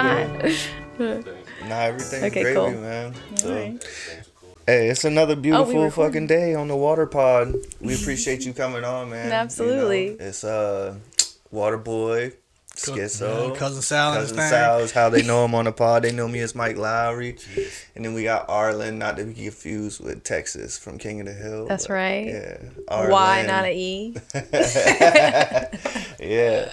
fine. Nah, everything's Okay, gravy, cool. man. So, Alright. hey, it's another beautiful recording. fucking day on the Water Pod. We appreciate you coming on, man. Absolutely. You know, it's Water Boy, Schizo, Yeah, Cousin Sal and his Cousin thing. Sal is how they know him on the pod. They know me as Mike Lowry. And then we got Arlyn, not to be confused with Texas from King of the Hill. That's but, right. Yeah. Y, Arlyn. not an E. Yeah.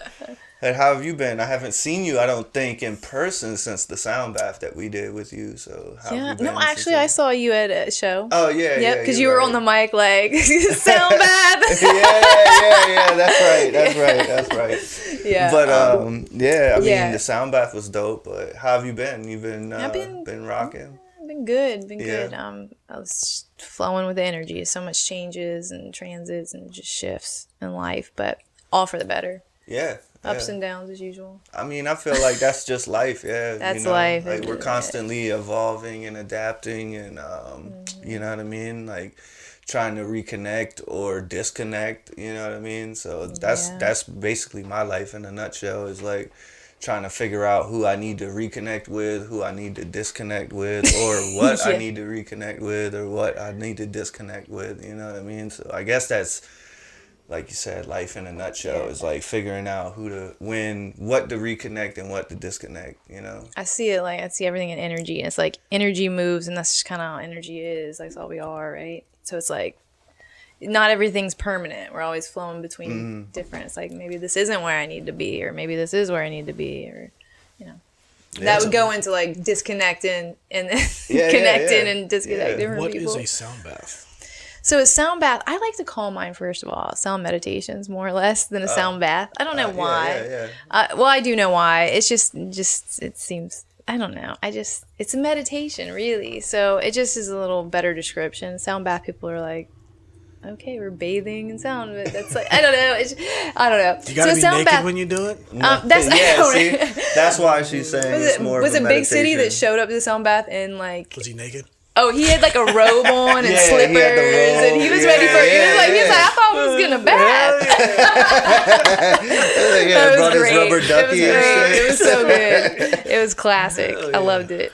And how have you been? I haven't seen you, I don't think, in person since the sound bath that we did with you. So how have Yeah. you been? No, actually, I saw you at a show. Oh yeah, Yep, yeah. because you're you were right. on the mic like sound bad. yeah. That's right. Yeah. But yeah, I mean yeah. the sound bath was dope. But how have you been? You've been I've been- been rocking. Been good. Yeah. Good. I was just flowing with the energy. So much changes and transits and just shifts in life, but all for the better. Yeah. Ups yeah. and downs as usual. I mean, I feel like that's just life. Yeah, That's you know, life, Like isn't we're it? constantly evolving and adapting, and you know what I mean. Like trying to reconnect or disconnect. You know what I mean. So that's basically my life in a nutshell. Is like trying to figure out who I need to reconnect with, who I need to disconnect with, or what I need to reconnect with, or what I need to disconnect with. You know what I mean. So I guess that's. Like you said, life in a nutshell is like figuring out who to what to reconnect and what to disconnect, you know? I see it I see everything in energy. And it's like energy moves, and that's just kind of how energy is. Like, that's all we are, right? So it's like, not everything's permanent. We're always flowing between different. It's like, maybe this isn't where I need to be, or maybe this is where I need to be, or, you know. That would go into like disconnecting and connecting and disconnecting different What people. is a sound bath? So a sound bath, I like to call mine, first of all, sound meditations more or less than a sound bath. I don't know why. Yeah. Well, I do know why. It's just it seems, I don't know. It's a meditation, really. So it just is a little better description. Sound bath, people are like, okay, we're bathing in sound, but that's like, I don't know. I don't know. You gotta be sound naked bath, when you do it? that's I know, see, right? that's why she's saying it's more Was of it a Big City that meditation. showed up to the sound bath and like, Was he naked? oh, he had like a robe on and Yeah, he slippers, had the robe. and he was ready for it. He was like, I thought I was gonna bath. Yeah, It brought was his great. rubber ducky and shit. It was so good. It was classic. I loved it.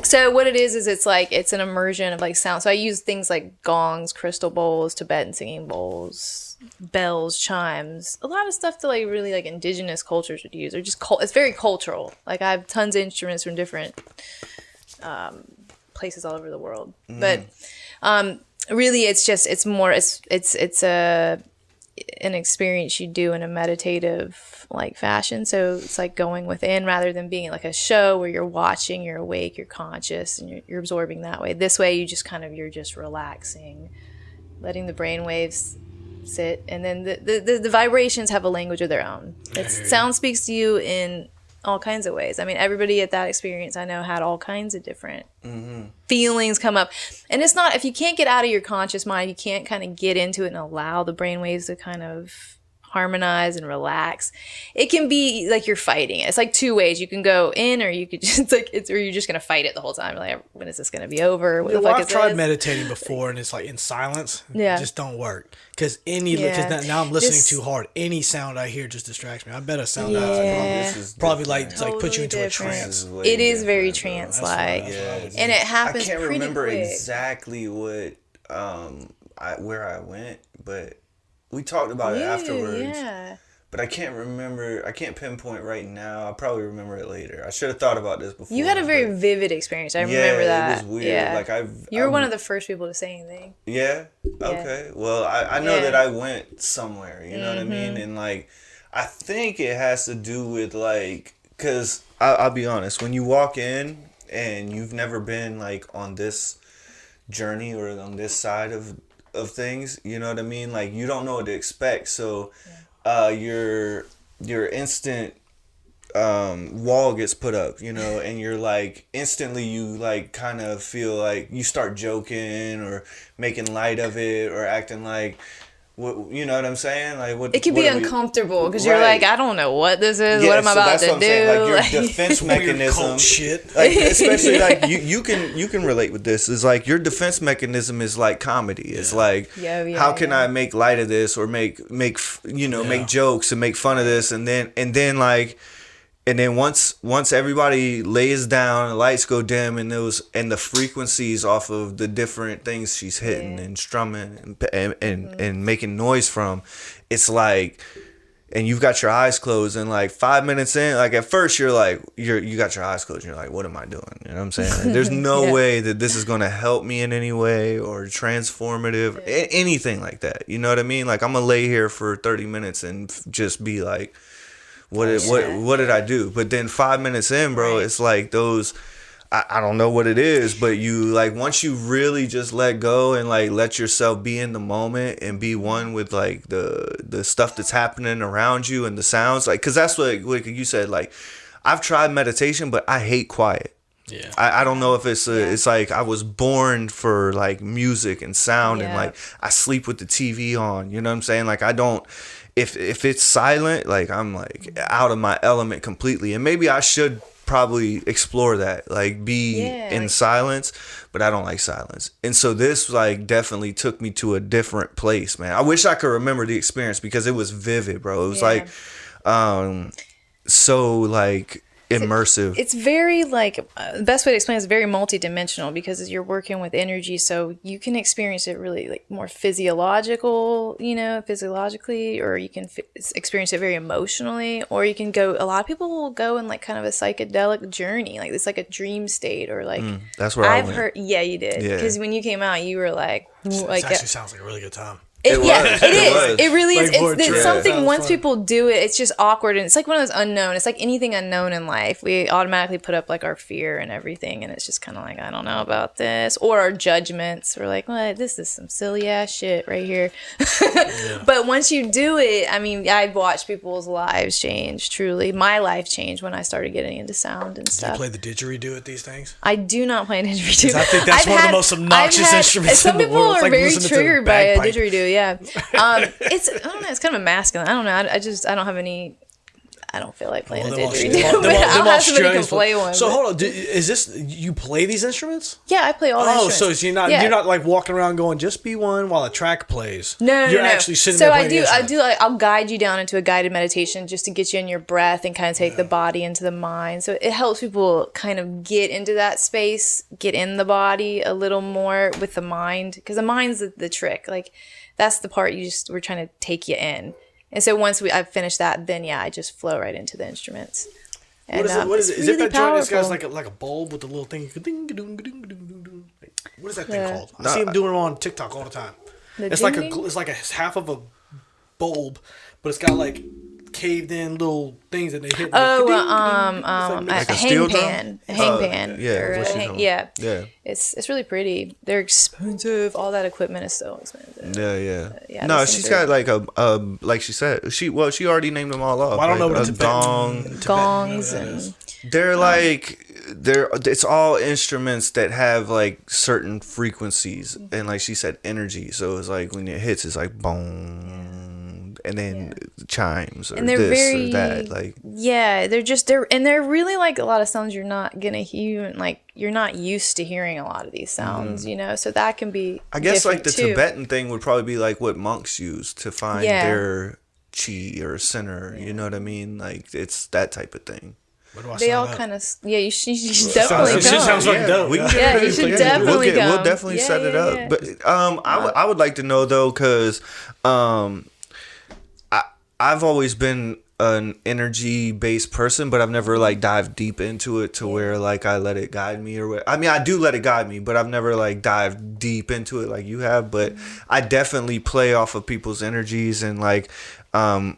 So what it is it's an immersion of like sound. So I use things like gongs, crystal bowls, Tibetan singing bowls, bells, chimes, a lot of stuff that like really like indigenous cultures would use. Or just it's very cultural. Like I have tons of instruments from different places all over the world. But really it's more an experience you do in a meditative like fashion. So it's like going within rather than being like a show where you're watching, you're awake, you're conscious, and you're absorbing that way. This way you're just relaxing, letting the brain waves sit, and then the vibrations have a language of their own. Sound speaks to you in all kinds of ways. I mean, everybody at that experience I know had all kinds of different feelings come up. And it's not, if you can't get out of your conscious mind, you can't kind of get into it and allow the brainwaves to kind of harmonize and relax. It can be like you're fighting it. It's like two ways. You can go in, or you could just or you're just gonna fight it the whole time. Like, when is this gonna be over? What the fuck I've is tried this? meditating before, and it's like in silence. Yeah. It just don't work. Because now I'm listening too hard. Any sound I hear just distracts me. I bet a sound bath This is probably different. like put you into Totally a trance. Way It is very different, bro. trance-like, That's and it happens I can't pretty remember quick. exactly what where I went, but we talked about it afterwards. Yeah. But I can't remember. I can't pinpoint right now. I'll probably remember it later. I should have thought about this before. You had a very but- vivid experience. I remember that. It was weird. Yeah. Like You were one of the first people to say anything. Yeah. Okay. Well, I know Yeah. that I went somewhere. You know what I mean? And like, I think it has to do with like, cause I'll be honest. When you walk in and you've never been like on this journey or on this side of things, you know what I mean? Like you don't know what to expect. So, your instant wall gets put up, you know, and you're like instantly you like kind of feel like you start joking or making light of it or acting like what, you know what I'm saying? Like what It can be what are we- uncomfortable because you're Right. like, I don't know what this is. Yeah, What am I so about that's to what I'm do? saying. Like your Like- defense Weird mechanism, cult shit. like especially like you can relate with this. Is like your defense mechanism is like comedy. It's like how can I make light of this or make make jokes and make fun of this and then And then once everybody lays down, the lights go dim, and the frequencies off of the different things she's hitting and strumming and making noise from, it's like, and you've got your eyes closed, and like 5 minutes in, like at first you're like you got your eyes closed, and you're like, what am I doing? You know what I'm saying? Like, there's no way that this is gonna help me in any way or transformative, anything like that. You know what I mean? Like I'm gonna lay here for 30 minutes and just be like, what did I do? But then 5 minutes in, bro, it's like those, I don't know what it is, but you like once you really just let go and like let yourself be in the moment and be one with like the stuff that's happening around you and the sounds, like, because that's what you said, like I've tried meditation, but I hate quiet. Yeah. I don't know if it's like I was born for like music and sound and like I sleep with the TV on, you know what I'm saying? Like I don't, if it's silent, like I'm like out of my element completely, and maybe I should probably explore that, like be in silence, but I don't like silence. And so this like definitely took me to a different place, man. I wish I could remember the experience because it was vivid, bro. It was like so like immersive. It's very like the best way to explain it is very multidimensional because you're working with energy, so you can experience it really like more physiologically, or you can experience it very emotionally, or you can go. A lot of people will go in like kind of a psychedelic journey, like it's like a dream state, or like that's where I've heard. Yeah, you did, because when you came out, you were like, it actually sounds like a really good time. It is. It really is. Like It's something, once people do it, it's just awkward. And it's like one of those unknown. It's like anything unknown in life. We automatically put up like our fear and everything. And it's just kind of like, I don't know about this. Or our judgments. We're like, well, this is some silly ass shit right here. But once you do it, I mean, I've watched people's lives change, truly. My life changed when I started getting into sound and stuff. Do you play the didgeridoo at these things? I do not play a didgeridoo. I think that's one of the most obnoxious instruments in the world. Some people are like very triggered by a bagpipe. didgeridoo. Yeah, it's, I don't know, it's kind of masculine. I don't know. I don't have any. I don't feel like playing a didgeridoo. But I'll have somebody can play one. So hold on, is this, you play these instruments? Yeah, I play all the instruments. Oh, so you're not like walking around going just be one while a track plays. No, you're actually sitting there playing the instrument. I'll guide you down into a guided meditation just to get you in your breath and kind of take the body into the mind. So it helps people kind of get into that space, get in the body a little more with the mind, because the mind's the trick. Like that's the part we're trying to take you in. And so once I've finished that, then I just flow right into the instruments. And, what is it? Is it that joint that's got like a bulb with a little thing? What is that thing called? I see them doing it on TikTok all the time. It's like a half of a bulb, but it's got like caved in little things that they hit. A hang pan. Yeah. It's really pretty. They're expensive. All that equipment is so expensive. Yeah. No, she's got like like she said, she already named them all off. Well, I don't know what a gongs and they're like it's all instruments that have like certain frequencies and like she said energy. So it's like when it hits, it's like boom. And then chimes or and they're this or that, like they're really like a lot of sounds you're not gonna hear, like you're not used to hearing a lot of these sounds, so that can be. I guess like the too. Tibetan thing would probably be like what monks use to find their chi or center. You know what I mean? Like it's that type of thing. They all kind of you should definitely come. Sounds like dope. You should definitely come. We'll definitely set it up. But I would like to know though, because I've always been an energy based person, but I've never like dived deep into it to where like I let it guide me or what. I mean, I do let it guide me, but I've never like dived deep into it like you have. But I definitely play off of people's energies, and like I've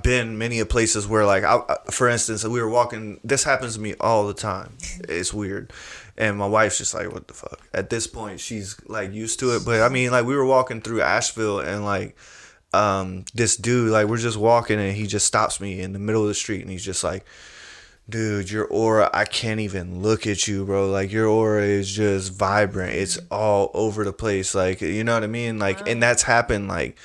been many of places where like for instance, we were walking. This happens to me all the time. It's weird. And my wife's just like, what the fuck? At this point, she's like used to it. But I mean, like we were walking through Asheville and like this dude, like we're just walking and he just stops me in the middle of the street and he's just like, dude, your aura, I can't even look at you, bro. Like your aura is just vibrant. It's all over the place. Like, you know what I mean? Like, and that's happened like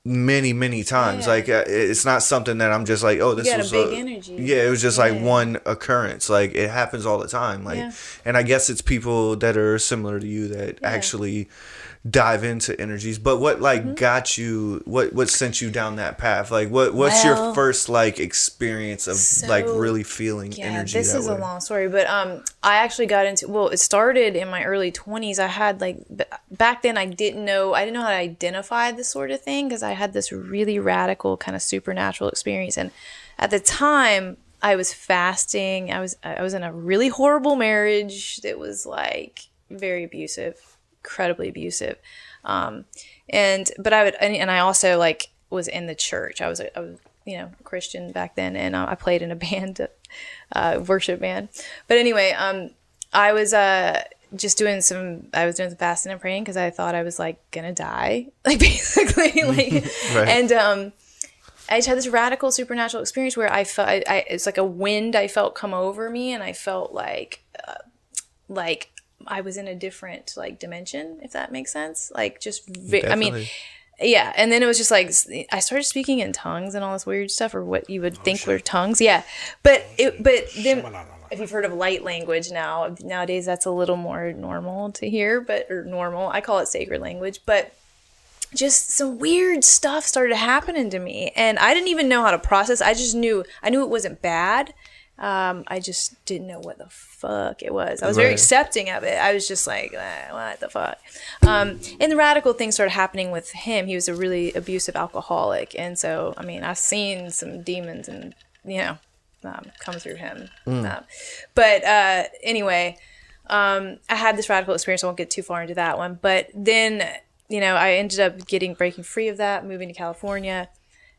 many times. Like it's not something that I'm just like, oh, this was a big energy. Yeah, it was just like one occurrence. Like it happens all the time. Like, and I guess it's people that are similar to you that actually dive into energies. But what like got you? What sent you down that path? Like what's your first like experience of like really feeling energy? This is way? a long story, but I actually got into, well, it started in my early 20s. I had like, back then I didn't know how to identify this sort of thing, because I had this really radical kind of supernatural experience. And at the time I was fasting. I was in a really horrible marriage that was like very abusive, incredibly abusive. But I also like was in the church. I was Christian back then, and I played in a band, worship band. But anyway, I was doing some fasting and praying because I thought I was like gonna die, like basically, like, right. And I just had this radical supernatural experience where I felt it's like a wind I felt come over me, and I felt like I was in a different like dimension, if that makes sense. Like just, I mean, yeah. And then it was just like, I started speaking in tongues and all this weird stuff, or what you would think were tongues. Yeah. But then if you've heard of light language nowadays, that's a little more normal to hear, I call it sacred language. But just some weird stuff started happening to me, and I didn't even know how to process. I knew it wasn't bad. I just didn't know what the fuck it was. I was very accepting of it. I was just like, what the fuck? And the radical things started happening with him. He was a really abusive alcoholic. And so, I mean, I've seen some demons and, come through him. Anyway, I had this radical experience. I won't get too far into that one. But then, I ended up breaking free of that, moving to California,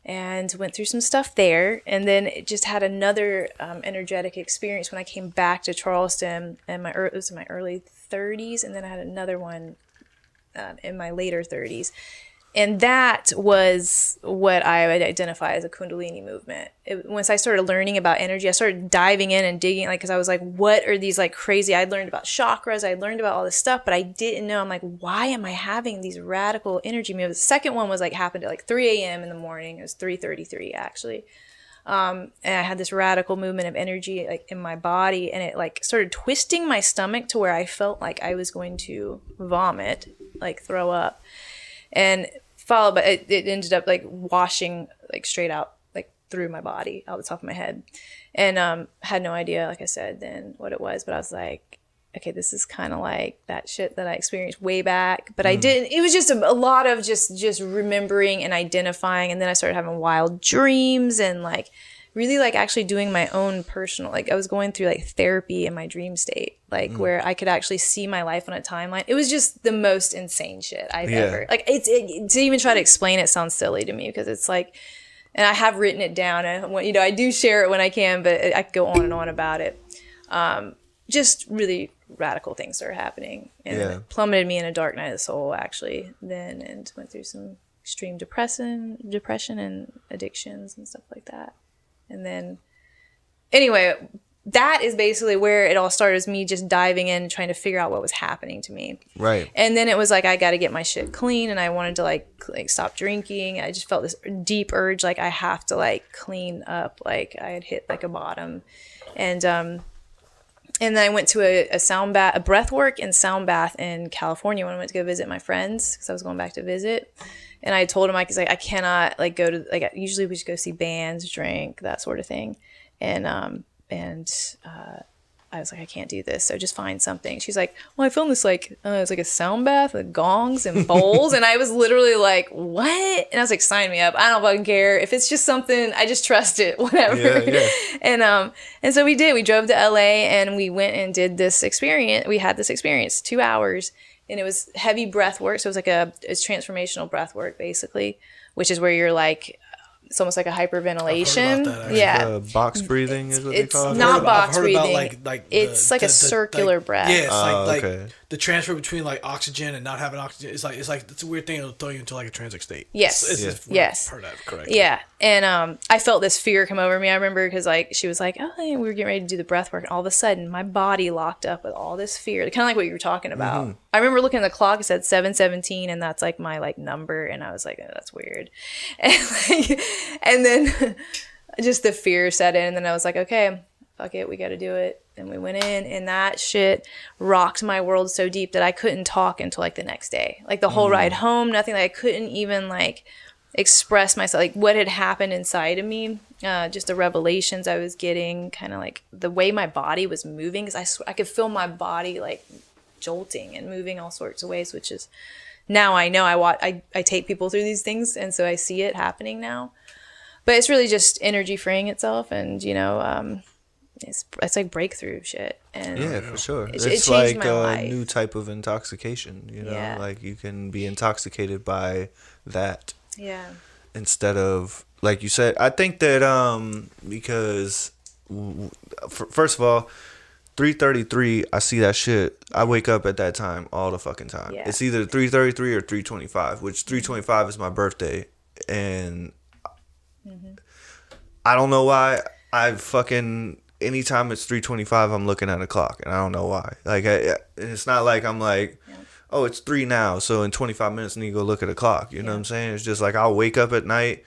and went through some stuff there. And then it just had another energetic experience when I came back to Charleston, and it was in my early 30s. And then I had another one in my later 30s. And that was what I would identify as a Kundalini movement. Once I started learning about energy, I started diving in and digging, because I was like, what are these like crazy? I learned about chakras, I learned about all this stuff, but I didn't know. I'm like, why am I having these radical energy moves? The second one was like happened at like 3 a.m. in the morning. It was 3:33 actually. And I had this radical movement of energy like in my body, and it like started twisting my stomach to where I felt like I was going to vomit, like throw up. And followed by it ended up like washing like straight out like through my body, out the top of my head, and had no idea, like I said, then what it was. But I was like, okay, this is kind of like that shit that I experienced way back, but I didn't. It was just a lot of just remembering and identifying, and then I started having wild dreams and like really like actually doing my own personal, like I was going through like therapy in my dream state, like where I could actually see my life on a timeline. It was just the most insane shit I've ever, like to even try to explain it sounds silly to me, because it's like, and I have written it down, and I do share it when I can, but I could go on and on about it. Just really radical things started happening, and it plummeted me in a dark night of the soul actually then, and went through some extreme depression and addictions and stuff like that. And then, anyway, that is basically where it all started, is me just diving in and trying to figure out what was happening to me. Right. And then it was like, I got to get my shit clean, and I wanted to like stop drinking. I just felt this deep urge, like I have to like clean up, like I had hit like a bottom. And then I went to a sound bath, a breath work and sound bath in California when I went to go visit my friends, because I was going back to visit. And I told him, I cannot like go to, like, usually we just go see bands, drink, that sort of thing. And I was like, I can't do this. So just find something. She's like, well, I filmed this like, it's like a sound bath with gongs and bowls. And I was literally like, what? And I was like, sign me up. I don't fucking care. If it's just something, I just trust it, whatever. Yeah. And so we did. We drove to LA and we went and did this experience. We had this experience, 2 hours. And it was heavy breath work. So it was like it's transformational breath work, basically, which is where you're like, it's almost like a hyperventilation. Yeah. Box breathing is what they call it. It's not box breathing. Like it's like a circular breath. Yeah, it's like the transfer between like oxygen and not having oxygen, it's a weird thing. It'll throw you into like a transic state. Yes. Yes. Heard that correctly. Yeah. And I felt this fear come over me. I remember because like she was like, oh, we were getting ready to do the breath work, and all of a sudden my body locked up with all this fear, kind of like what you were talking about. Mm-hmm. I remember looking at the clock. It said 7:17, and that's like my like number, and I was like, oh, that's weird. And then just the fear set in, and then I was like, okay, fuck it, we got to do it. And we went in, and that shit rocked my world so deep that I couldn't talk until like the next day. Like the whole ride home, nothing. Like I couldn't even like express myself, like what had happened inside of me. Just the revelations I was getting, kind of like the way my body was moving, because I could feel my body like jolting and moving all sorts of ways, which is now I know I take people through these things, and so I see it happening now. But it's really just energy freeing itself, and it's like breakthrough shit. And yeah, for sure. It it's changed like my a life. new type of intoxication, Yeah. like you can be intoxicated by that. Yeah. Instead of, like you said, I think that because first of all, 3:33, I see that shit. I wake up at that time all the fucking time. Yeah. It's either 3:33 or 3:25, which 3:25 is my birthday, and I don't know why anytime it's 3:25, I'm looking at a clock, and I don't know why. Like, it's not like I'm like, oh, it's 3 now, so in 25 minutes I need to go look at a clock. You know what I'm saying? It's just like I'll wake up at night,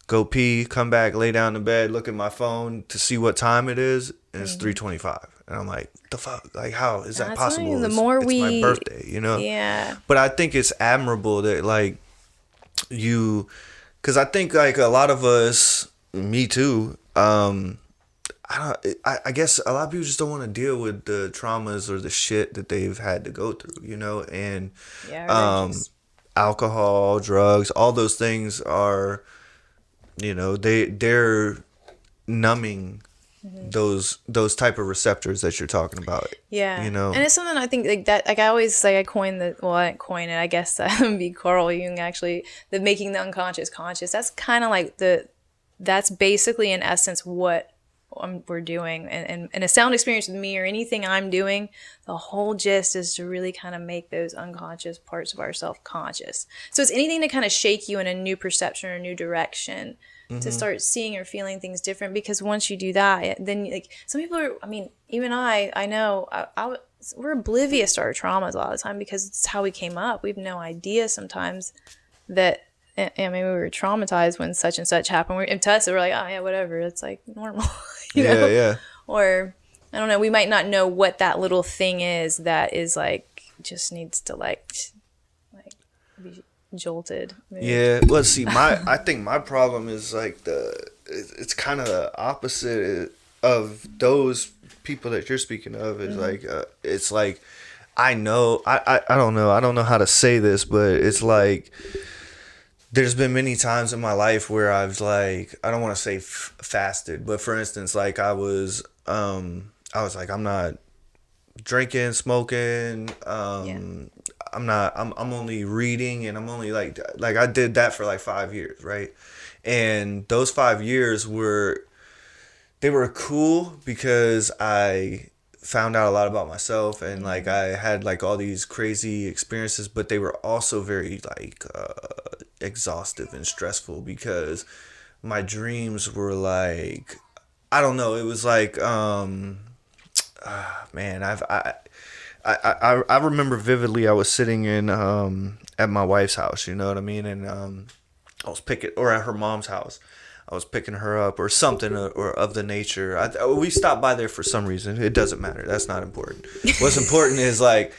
go pee, come back, lay down in bed, look at my phone to see what time it is, and it's 3:25. And I'm like, the fuck? Like, how is that possible? Right. It's my birthday, Yeah. But I think it's admirable that, like, because I think, like, a lot of us, me too, I guess a lot of people just don't want to deal with the traumas or the shit that they've had to go through, and alcohol, drugs, all those things are, they're numbing those type of receptors that you're talking about. Yeah. And it's something I think like that, like I always say, I didn't coin it, I guess that would be Carl Jung, actually, the making the unconscious conscious. That's kind of like that's basically in essence what we're doing, and a sound experience with me or anything I'm doing, the whole gist is to really kind of make those unconscious parts of ourselves conscious. So it's anything to kind of shake you in a new perception or a new direction, to start seeing or feeling things different. Because once you do that, then like some people are, I mean, even I know we're oblivious to our traumas a lot of the time because it's how we came up. We have no idea sometimes that, I mean, we were traumatized when such and such happened. And to us, we're like, oh yeah, whatever. It's like normal, you know? Yeah. Or I don't know. We might not know what that little thing is that is like just needs to like be jolted. Maybe. Yeah. Let's see. I think my problem is like it's kind of the opposite of those people that you're speaking of. Is like it's like I don't know how to say this, but it's like. There's been many times in my life where I've like, I don't want to say fasted, but for instance, like I was like, I'm not drinking, smoking. I'm only reading, and I'm only like I did that for like 5 years. Right. And those 5 years were cool because I found out a lot about myself, and like I had like all these crazy experiences, but they were also very like exhaustive and stressful because my dreams were like, I don't know, it was like man, I remember vividly I was sitting in at my wife's house, you know what I mean, and I was at her mom's house. I was picking her up or something or of the nature. We stopped by there for some reason. It doesn't matter. That's not important. What's important is like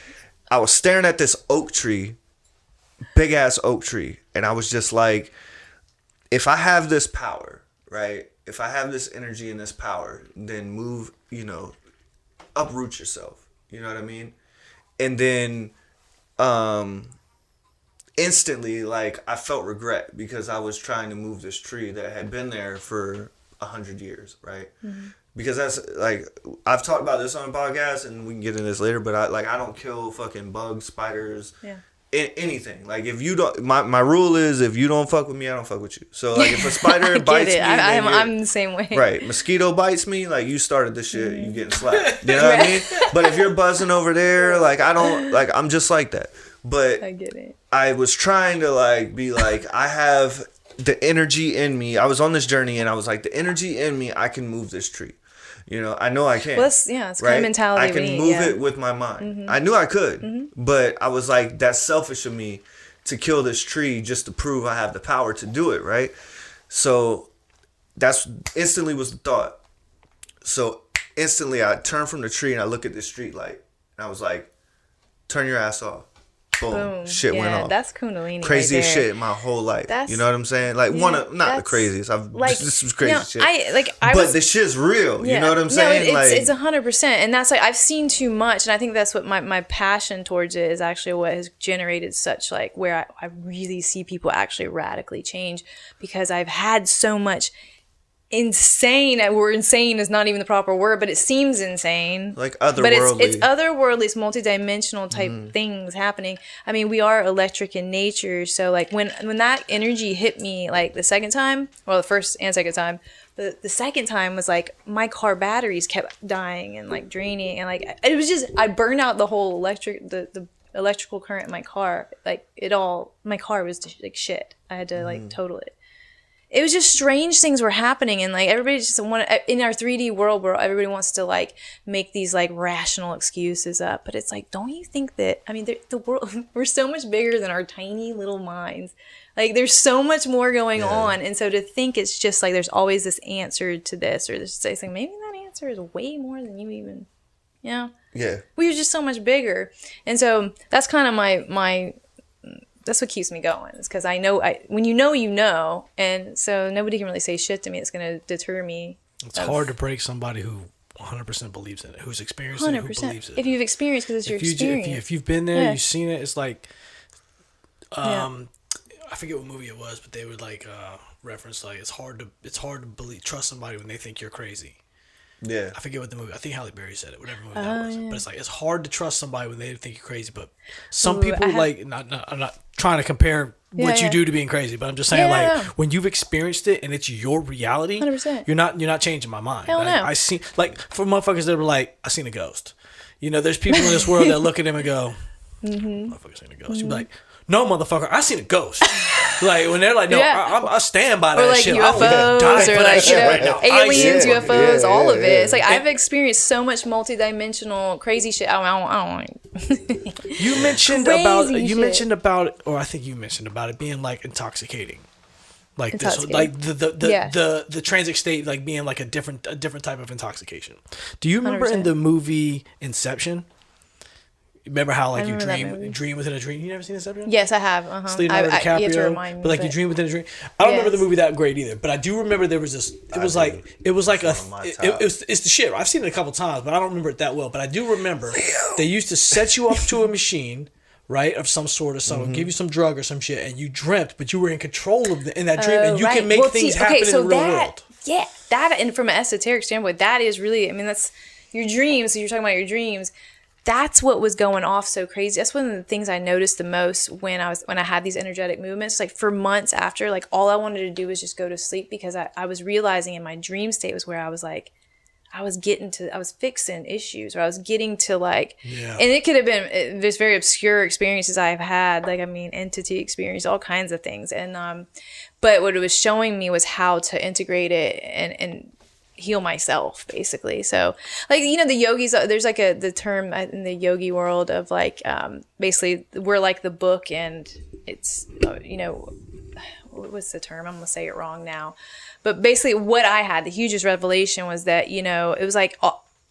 I was staring at this oak tree, big ass oak tree. And I was just like, if I have this power, right? If I have this energy and this power, then move, uproot yourself. You know what I mean? And then instantly, like, I felt regret because I was trying to move this tree that had been there for 100 years, right? Mm-hmm. Because that's, like, I've talked about this on a podcast, and we can get into this later, but I don't kill fucking bugs, spiders, anything. Like if you don't, my rule is if you don't fuck with me, I don't fuck with you. So like if a spider bites me, I'm the same way. Right, mosquito bites me, like you started the shit, you getting slapped. You know what I mean? But if you're buzzing over there, like I don't, like I'm just like that. But I get it. I was trying to like be like I have the energy in me. I was on this journey and I was like the energy in me. I can move this tree. You know I can. Well, it's kind of mentality. I can move it with my mind. I knew I could, but I was like, that's selfish of me to kill this tree just to prove I have the power to do it, right? So that's instantly was the thought. So instantly I turned from the tree and I look at the street light and I was like, turn your ass off. Boom. Shit went off. That's Kundalini. Craziest right shit in my whole life. You know what I'm saying? Like not the craziest. This was crazy shit. But the shit's real. You know what I'm saying? It's 100%. And that's like I've seen too much, and I think that's what my passion towards it is actually what has generated such like where I really see people actually radically change, because I've had so much insane. Insane is not even the proper word, but it seems insane. Like otherworldly. But it's otherworldly. It's multidimensional type things happening. I mean, we are electric in nature. So like when that energy hit me, like the second time, well, the first and second time, the second time was like my car batteries kept dying and like draining, and like it was just I burned out the whole the electrical current in my car. Like my car was just like shit. I had to like total it. It was just strange things were happening, and like everybody just in our 3D world where everybody wants to like make these like rational excuses up, but it's like, don't you think that, I mean, the world, we're so much bigger than our tiny little minds. Like there's so much more going on, and so to think it's just like there's always this answer to this or this thing, maybe that answer is way more than you even, you know? Yeah. We're just so much bigger, and so that's kind of my that's what keeps me going. It's because I know when you know, and so nobody can really say shit to me. It's going to deter me. It's hard to break somebody who 100% believes in it, who's experienced 100%. It, who believes it. If you've experienced, because it's your experience. If you've been there, you've seen it. It's like, I forget what movie it was, but they would like reference like it's hard to trust somebody when they think you're crazy. Yeah, I forget what the movie. I think Halle Berry said it. Whatever movie that was. But it's like it's hard to trust somebody when they think you're crazy. But some people I'm not trying to compare what you do to being crazy. But I'm just saying when you've experienced it and it's your reality, 100%. You're not changing my mind. Hell no. I see like for motherfuckers that were like I seen a ghost. You know, there's people in this world that look at him and go, motherfucker seen a ghost. You be like, no, motherfucker, I seen a ghost. Like when they're like, no, I stand by that or like shit. UFOs or like right now. aliens, UFOs, all of it. It's like I've experienced so much multidimensional crazy shit. I don't want. You mentioned about, or I think you mentioned about it being like intoxicating, like this, like the transit state, like being like a different type of intoxication. Do you remember 100%. In the movie Inception? Remember how like you dream within a dream? You never seen Inception? Yes, I have. Leonardo DiCaprio, you have to remind me, but like you dream within a dream. I don't remember the movie that great either, but I do remember there was this. It's the shit. I've seen it a couple times, but I don't remember it that well. But I do remember they used to set you up to a machine, right, of some sort or something, give you some drug or some shit, and you dreamt, but you were in control of in that dream, and you can make things happen in the real world. Yeah, that, and from an esoteric standpoint, that is really. I mean, that's your dreams. So you're talking about your dreams. That's what was going off so crazy. That's one of the things I noticed the most when I had these energetic movements. Like for months after, like all I wanted to do was just go to sleep, because I was realizing in my dream state was where I was like, I was fixing issues, or I was getting to like, and it could have been this very obscure experiences I've had, like, I mean, entity experience, all kinds of things. And, but what it was showing me was how to integrate it and heal myself, basically. So like, you know, the yogis, there's like the term in the yogi world of like, basically we're like the book, and it's, you know, what's the term? I'm gonna say it wrong now, but basically what I had, the hugest revelation was that, you know, it was like,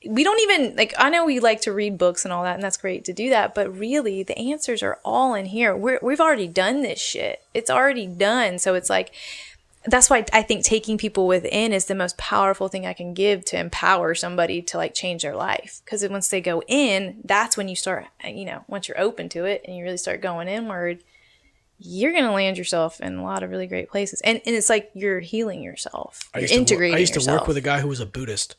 we don't even like, I know we like to read books and all that, and that's great to do that, but really the answers are all in here. We've already done this shit. It's already done. So it's like, that's why I think taking people within is the most powerful thing I can give to empower somebody to like change their life. Because once they go in, that's when you start, you know, once you're open to it and you really start going inward, you're going to land yourself in a lot of really great places. And it's like you're healing yourself. You're integrating yourself. I used to work with a guy who was a Buddhist,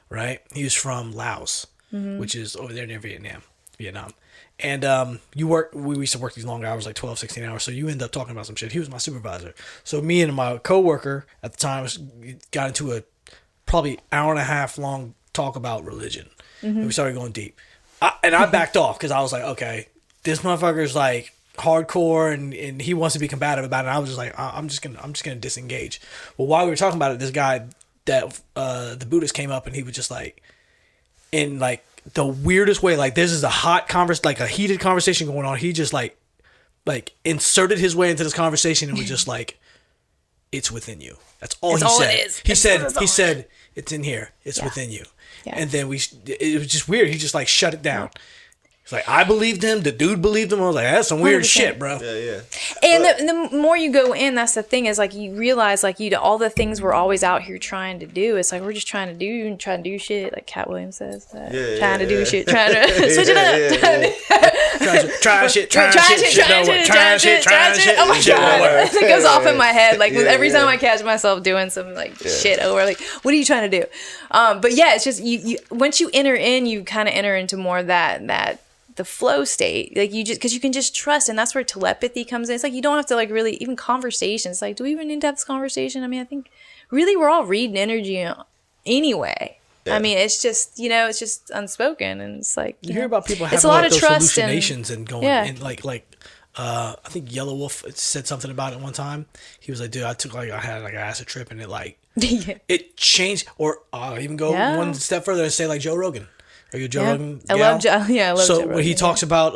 right? He was from Laos, which is over there near Vietnam. Vietnam. And we used to work these long hours, like 12, 16 hours. So you end up talking about some shit. He was my supervisor. So me and my coworker at the time got into a probably hour and a half long talk about religion. And we started going deep. I backed off because I was like, okay, this motherfucker's like hardcore and he wants to be combative about it. And I was just like, I'm just gonna disengage. Well, while we were talking about it, this guy that the Buddhist came up and he was just like, in like the weirdest way, like this is a like a heated conversation going on. He just like inserted his way into this conversation and was just like, it's within you. That's all he said. It is. He said, it's in here. It's within you. Yeah. And then it was just weird. He just like shut it down. It's like, I believed him. The dude believed him. I was like, that's some weird 100%. Shit, bro. Yeah. And the more you go in, that's the thing, is like you realize like all the things we're always out here trying to do. It's like we're just trying to do shit, like Cat Williams says. Trying to do shit, trying to switch it up. Try shit. Oh my god, it goes off in my head. Like every time I catch myself doing some like shit over, like, what are you trying to do? But yeah, it's just you once you enter in, you kind of enter into more that the flow state, like you just, because you can just trust, and that's where telepathy comes in. It's like you don't have to like really, even conversations, like, do we even need to have this conversation? I mean, I think really we're all reading energy anyway. I mean, it's just, it's just unspoken, and it's like you hear about people having like those hallucinations and going in like I think Yellow Wolf said something about it one time. He was like, dude, I had like an acid trip, and it like it changed. Or I'll even go one step further and say like Joe Rogan. Are you a Joe Rogan gal? I love Joe Rogan. So when he talks about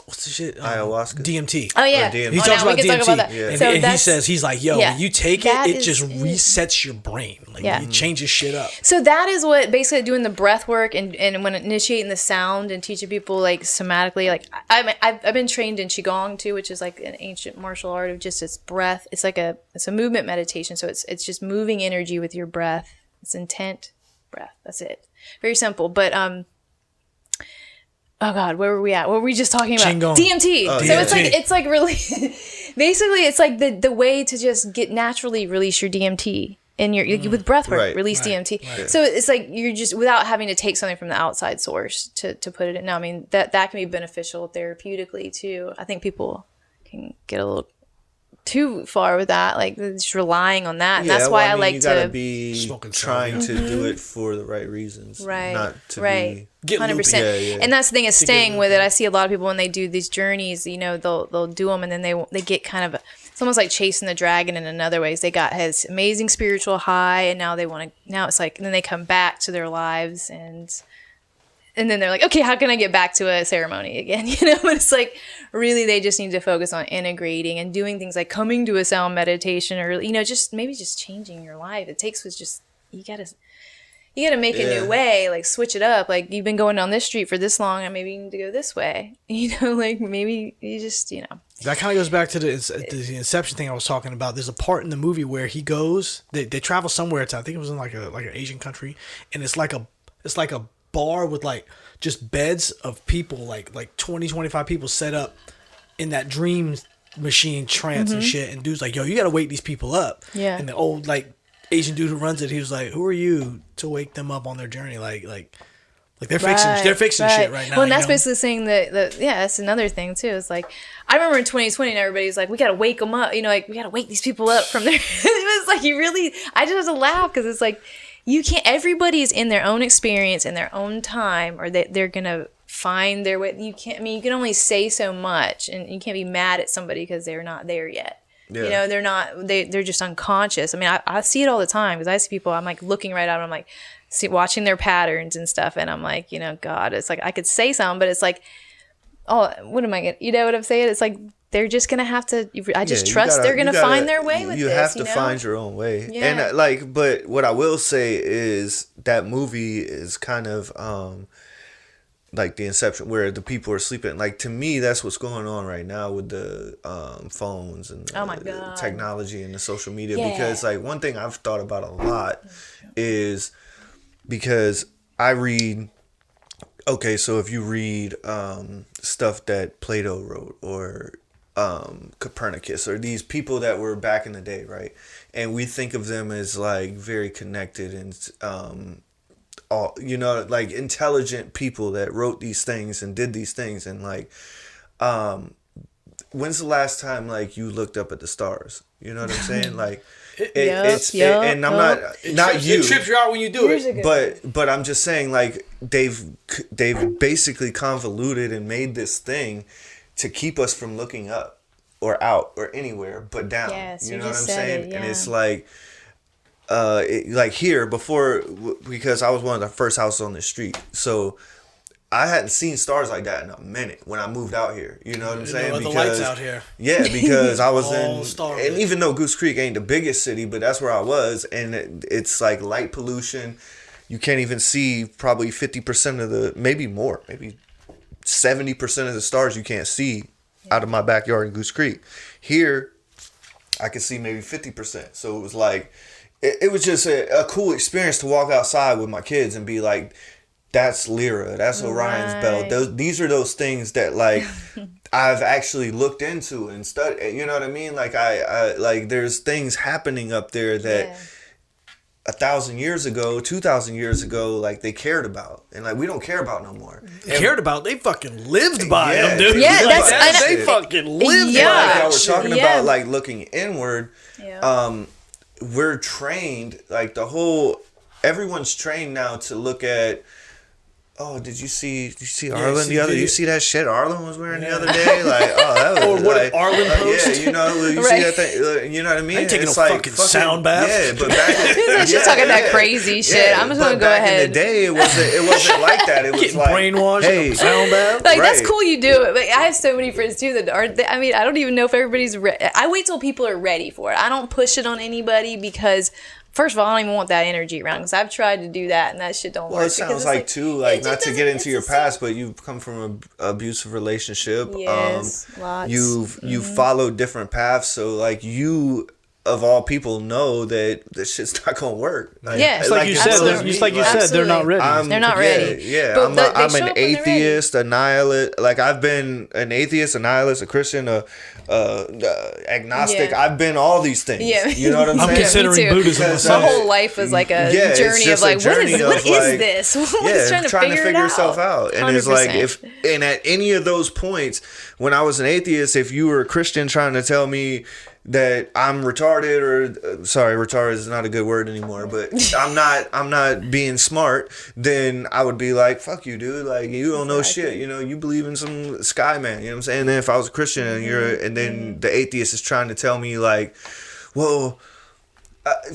what's the shit? Ayahuasca. DMT. Oh yeah. He talks about DMT. Talk about that. Yeah. And he says, he's like, yo, when you take it just resets your brain. Like it changes shit up. So that is what basically doing the breath work and when initiating the sound and teaching people like somatically, like I've been trained in Qigong too, which is like an ancient martial art of just its breath. It's like it's a movement meditation. So it's just moving energy with your breath. It's intent, breath. That's it. Very simple, but oh god, where were we at? What were we just talking about? Qigong. DMT. So DMT. It's like really, basically, it's like the way to just get naturally release your DMT in your with breath work, release DMT. Right. So it's like you're just without having to take something from the outside source to put it in. Now, I mean that can be beneficial therapeutically too. I think people can get a little too far with that, like just relying on that, and that's why I like you gotta to be trying to do it for the right reasons, right? Not to be 100%. And that's the thing is staying with it. I see a lot of people when they do these journeys, they'll do them, and then they get kind of it's almost like chasing the dragon in another ways. They got his amazing spiritual high, and now it's like, and then they come back to their lives and then they're like, okay, how can I get back to a ceremony again? But it's like, really, they just need to focus on integrating and doing things like coming to a sound meditation or, just maybe just changing your life. It takes you gotta make a new way, like switch it up. Like you've been going down this street for this long and maybe you need to go this way, like maybe you just, That kind of goes back to the Inception thing I was talking about. There's a part in the movie where he goes, they travel somewhere to, I think it was in like an Asian country, and it's like a bar with like just beds of people, like 20, 25 people set up in that dream machine trance and shit. And dude's like, yo, you gotta wake these people up. Yeah. And the old like Asian dude who runs it, he was like, who are you to wake them up on their journey? Like they're fixing shit right now. Well, and that's basically saying that that's another thing too. It's like, I remember in 2020 and everybody's like, we got to wake them up. Like we got to wake these people up from their, it was like, I just had to laugh because it's like, you can't, everybody's in their own experience in their own time, or they're going to find their way. You can only say so much, and you can't be mad at somebody because they're not there yet. Yeah. They're just unconscious. I mean, I see it all the time because I see people, I'm like looking right at them, I'm like watching their patterns and stuff. And I'm like, God, it's like, I could say something, but it's like, oh, what am I going to, you know what I'm saying? It's like, they're just going to have to, I just trust they're going to find their way with this. You have to find your own way. Yeah. And but what I will say is that movie is kind of like the Inception, where the people are sleeping. Like, to me, that's what's going on right now with the phones and the technology and the social media. Yeah. Because like one thing I've thought about a lot is because I read, okay, so if you read stuff that Plato wrote or Copernicus or these people that were back in the day, right? And we think of them as like very connected and all, like intelligent people that wrote these things and did these things. And like, when's the last time like you looked up at the stars? You know what I'm saying? Like, and I'm not you. It trips you out when you do it. But I'm just saying, like, they've basically convoluted and made this thing to keep us from looking up or out or anywhere but down. Yes, you know what I'm saying? Yeah. And it's like, like here before, because I was one of the first houses on the street, so I hadn't seen stars like that in a minute when I moved out here. You know what I'm saying? Because the lights out here. Yeah, because I was and even though Goose Creek ain't the biggest city, but that's where I was, and it's like light pollution. You can't even see probably 50% of the, maybe more, maybe 70% of the stars you can't see out of my backyard in Goose Creek. Here, I could see maybe 50%. So it was like, it was just a cool experience to walk outside with my kids and be like, that's Lyra, that's Orion's belt. These are those things that like I've actually looked into and studied. You know what I mean? Like I like there's things happening up there that 1,000 years ago, 2,000 years ago, like they cared about, and like we don't care about no more. Cared about? They fucking lived by them, dude. Yeah, they fucking lived by Like them. we're talking about like looking inward. Yeah. We're trained, like everyone's trained now to look at. Oh, did you see Arlyn the other? You see that shit Arlyn was wearing the other day? Like, oh, that was or what like, Arlyn post? Yeah, you see that thing? You know what I mean? I ain't taking it's no like fucking sound bath. Yeah, but back she's talking that crazy shit. I'm just gonna go ahead. In the day, it wasn't like that. It was getting like brainwashed. Hey, sound bath. Like that's cool. You do it. But I have so many friends too that aren't. I mean, I don't even know if everybody's. I wait till people are ready for it. I don't push it on anybody because. First of all, I don't even want that energy around because I've tried to do that and that shit don't work. Well, it sounds like too, like not to get into your past, but you've come from an abusive relationship. Yes, lots. You've followed different paths, so like you of all people know that this shit's not gonna work. Like, yeah, it's like you said. Just like you said, they're not ready. They're not ready. Yeah, but I'm an atheist, a nihilist. Like I've been an atheist, a nihilist, a Christian, a agnostic. Yeah. I've been all these things. Yeah. You know what I'm saying? I'm considering Buddhism. My whole life was like a journey of like, what is this? Trying to figure yourself out. And 100%. It's like and at any of those points, when I was an atheist, if you were a Christian trying to tell me that I'm retarded or sorry, retarded is not a good word anymore, but I'm not being smart, then I would be like, fuck you, dude. Like you don't know shit. You know, you believe in some sky man. You know what I'm saying? And then if I was a Christian and then the atheist is trying to tell me like, well,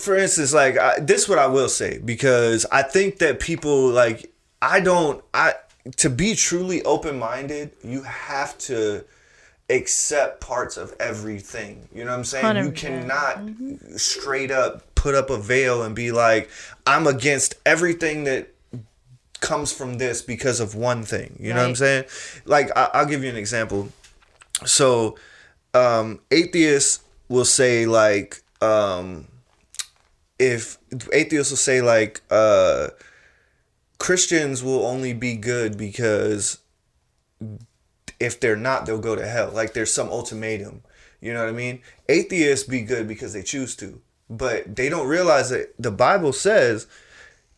for instance, like this is what I will say, because I think that people like, to be truly open-minded, you have to accept parts of everything. You know what I'm saying? 100%. You cannot straight up put up a veil and be like, I'm against everything that comes from this because of one thing. You know what I'm saying? Like, I'll give you an example. So, atheists will say like, if atheists will say like, Christians will only be good because if they're not, they'll go to hell. Like there's some ultimatum. You know what I mean? Atheists be good because they choose to. But they don't realize that the Bible says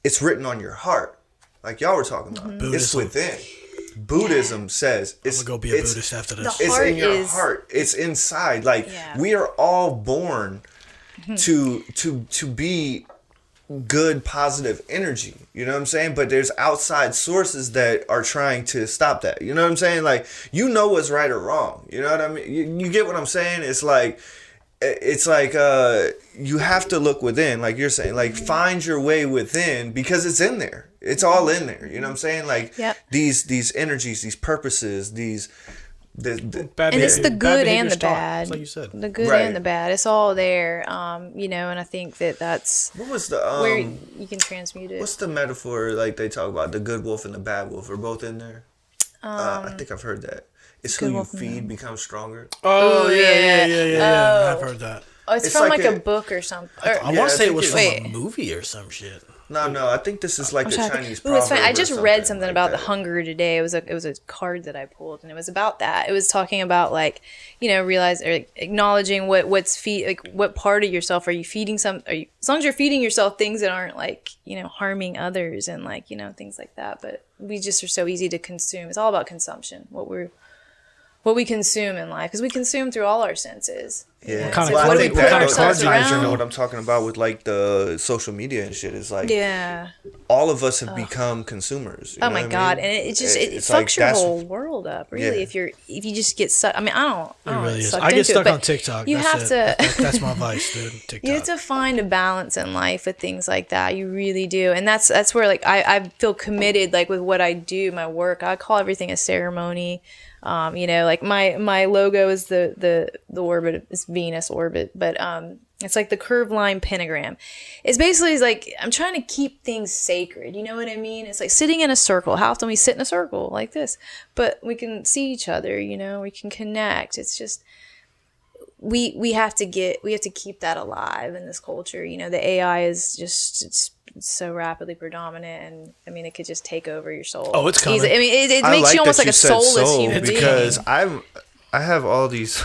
it's written on your heart. Like y'all were talking about. Buddhism. It's within. Buddhism says it's... I'm going to go be a Buddhist after this. It's in your heart. It's inside. Like we are all born to be good, positive energy. You know what I'm saying? But there's outside sources that are trying to stop that. You know what I'm saying? Like, you know what's right or wrong. You know what I mean? You get what I'm saying? It's like you have to look within, like you're saying, like find your way within, because it's in there. It's all in there. You know what I'm saying? Like these energies, these purposes, and it's the good and the bad. Like you said, the good and the bad. It's all there. You know, and I think that's what was the where you can transmute it. What's the metaphor like they talk about? The good wolf and the bad wolf are both in there. I think I've heard that. It's who you feed becomes stronger. Oh, yeah. I've heard that. Oh, it's from like a book or something. I want to say it was from a movie or some shit. No, I think this is like a Chinese proverb. It's funny. I just read something about the hunger today. It was a card that I pulled, and it was about that. It was talking about like, acknowledging what part of yourself are you feeding as long as you're feeding yourself things that aren't like, harming others and like, things like that. But we just are so easy to consume. It's all about consumption. What we consume in life, because we consume through all our senses. Yeah, what do we put ourselves around? You know what I'm talking about with like the social media and shit. It's like all of us have become consumers. Oh my god, and it fucks like your whole world up. Really, if you just get sucked. I mean, I get stuck on TikTok. You have to. That's my vice, dude. TikTok. You have to find a balance in life with things like that. You really do, and that's where like I feel committed like with what I do, my work. I call everything a ceremony. Like my logo is the orbit, it's Venus orbit, but it's like the curved line pentagram. It's basically like I'm trying to keep things sacred. You know what I mean? It's like sitting in a circle. How often we sit in a circle like this, but we can see each other. We can connect. It's just we have to keep that alive in this culture. The AI is just it's so rapidly predominant, and I mean it could just take over your soul. Oh, it's coming. I mean it makes you almost like a soulless human being. Because I have all these.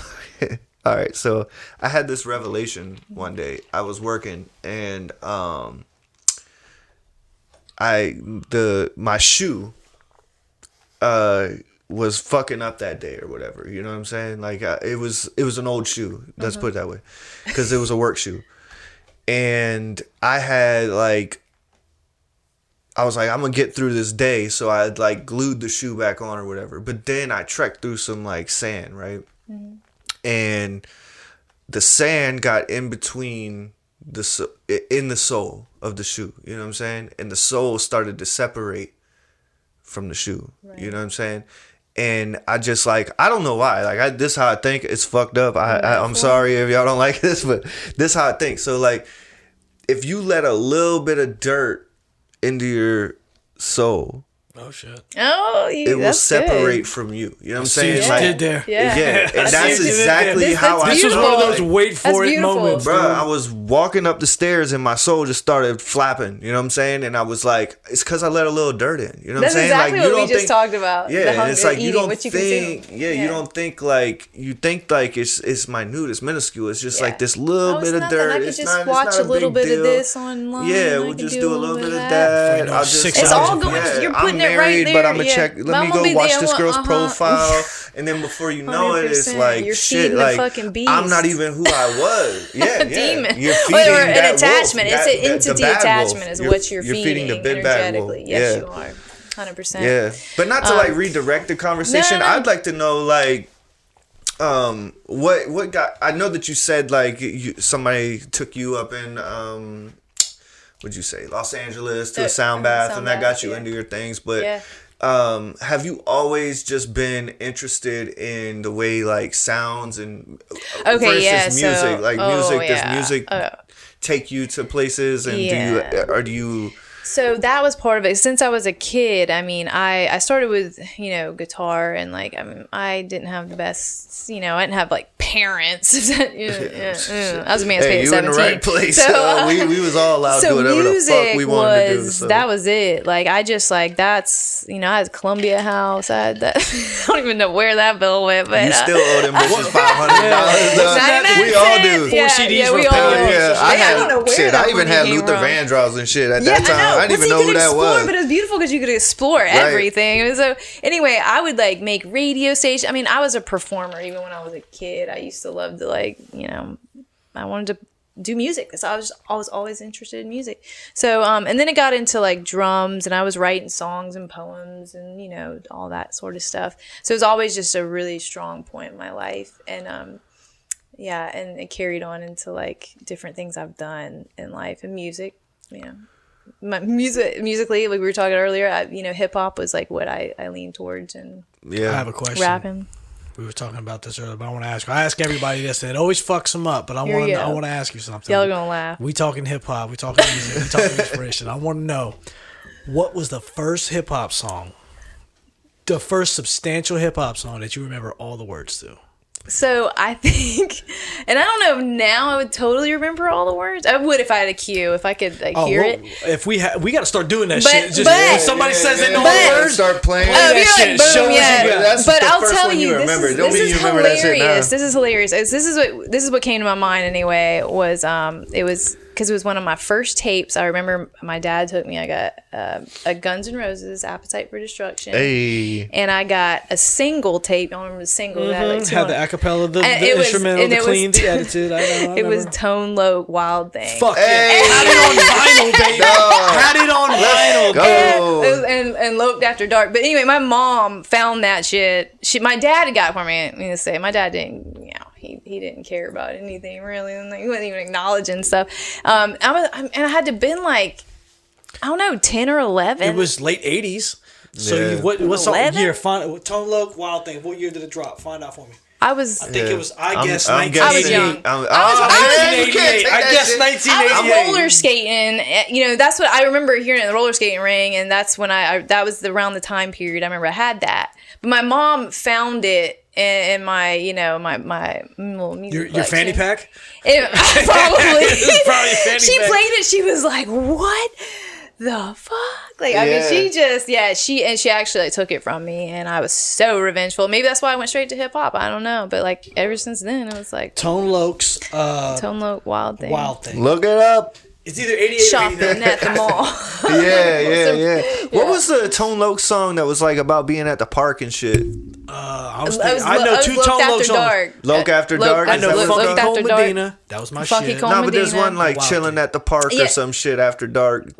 All right, so I had this revelation one day. I was working and my shoe was fucking up that day or whatever. You know what I'm saying? Like it was an old shoe. Let's put it that way, because it was a work shoe. And I had I was like, I'm gonna get through this day, so I had like glued the shoe back on or whatever. But then I trekked through some like sand, right? Mm-hmm. And the sand got in between in the sole of the shoe. You know what I'm saying? And the sole started to separate from the shoe. Right. You know what I'm saying? And I just like, I don't know why. Like this is how I think. It's fucked up. I'm sorry if y'all don't like this, but this is how I think. So like, if you let a little bit of dirt into your soul, oh shit! It will separate from you. You know what I'm saying? Like, did there? Yeah. And that's exactly how I. This was one of those wait for it moments, bro. I was walking up the stairs and my soul just started flapping. You know what I'm saying? And I was like, it's because I let a little dirt in. You know what I'm saying? Exactly like what we just talked about. Yeah, and it's like eating, you don't what you think. You don't think like you think like it's minute, it's minuscule. It's just like this little bit of dirt. I could just watch a little bit of this online. Yeah, we'll just do a little bit of that. It's all going. You're putting it right there. But I'm gonna check. Let me go watch this girl's profile, and then before you know it, it's like you're shit. Like I'm not even who I was. Yeah, demon. You're feeding an attachment. Wolf, it's an entity attachment is what you're feeding the big bad wolf. Yes, you are. 100%. Yeah, but not to like redirect the conversation. No. I'd like to know like. What got? I know that you said like somebody took you up in what'd you say, Los Angeles to a sound bath, and that got you into your things. But have you always just been interested in the way like sounds and versus music? Does music take you to places, and do you? So that was part of it. Since I was a kid, I mean, I started with, guitar, and like, I didn't have the best, I didn't have like parents. I was emancipated at 17. You in the right place. So, we was all allowed to do whatever the fuck we wanted to do. So. That was it. Like, I just like, that's, I had a Columbia house. I had that. I don't even know where that bill went, but. You still owe them bitches $500. We all do. 4 CDs for I even had Luther Vandross and shit at that time. I didn't even know who that was. But it was beautiful because you could explore everything. So anyway, I would like make radio stations. I mean, I was a performer even when I was a kid. I used to love to I wanted to do music because I was always interested in music. So and then it got into like drums, and I was writing songs and poems and all that sort of stuff. So it was always just a really strong point in my life, and and it carried on into like different things I've done in life and music. My musically, like we were talking earlier, hip hop was like what I lean towards, and I have a question. Rapping. We were talking about this earlier, but I want to ask you. I ask everybody this, and it always fucks them up. But I want to ask you something. Y'all gonna laugh. We talking hip hop. We talking music. We talking inspiration. I want to know, what was the first hip hop song the first substantial hip hop song that you remember all the words to? So I think, and I don't know, now I would totally remember all the words. I would if I had a cue, if I could hear it. If we got to start doing that but, shit. Just but, somebody says it, all the words, start playing. That shit. Show boom, yeah. That's but the I'll first tell one you, remember. this is hilarious. This is hilarious. This is what came to my mind anyway. Was it was. Because it was one of my first tapes. I remember my dad took me. I got a Guns N' Roses, "Appetite for Destruction," and I got a single tape. I remember the single that had the acapella, the instrumental, the clean, the attitude. It was Tone Loc, "Wild Thing." Fuck yeah! Had it on vinyl, baby. Had it on vinyl. Go. And Loped After Dark. But anyway, my mom found that shit. My dad had got it for me. I'm gonna say my dad didn't. He didn't care about anything really, and he wasn't even acknowledging stuff. And I had to been like, I don't know, 10 or 11. It was late 80s. So Yeah. what song year? Tone Loc, "Wild Thing." What year did it drop? Find out for me. I think it was. I guess I was young. I guess 1988. I was roller skating. That's what I remember hearing in the roller skating ring, and that's when that was around the time period I remember I had that. But my mom found it in my my little music your fanny pack. Probably. Probably a fanny she pack. played it. She was like, "What the fuck?" Like, I mean, she just she actually took it from me, and I was so revengeful. Maybe that's why I went straight to hip hop. I don't know, but like ever since then, it was like Tone Loc's Tone Loc, "Wild Thing." Wild Thing. Look it up. It's either 88 shopping or 89. at the mall. Yeah. What was the Tone Loc song that was like about being at the park and shit? I know two Tone Loc songs. Loc After Dark. I know Funky Cole Dark. Medina. That was my Funky shit. Cole No, but there's Medina. one like chilling at the park or some shit after dark.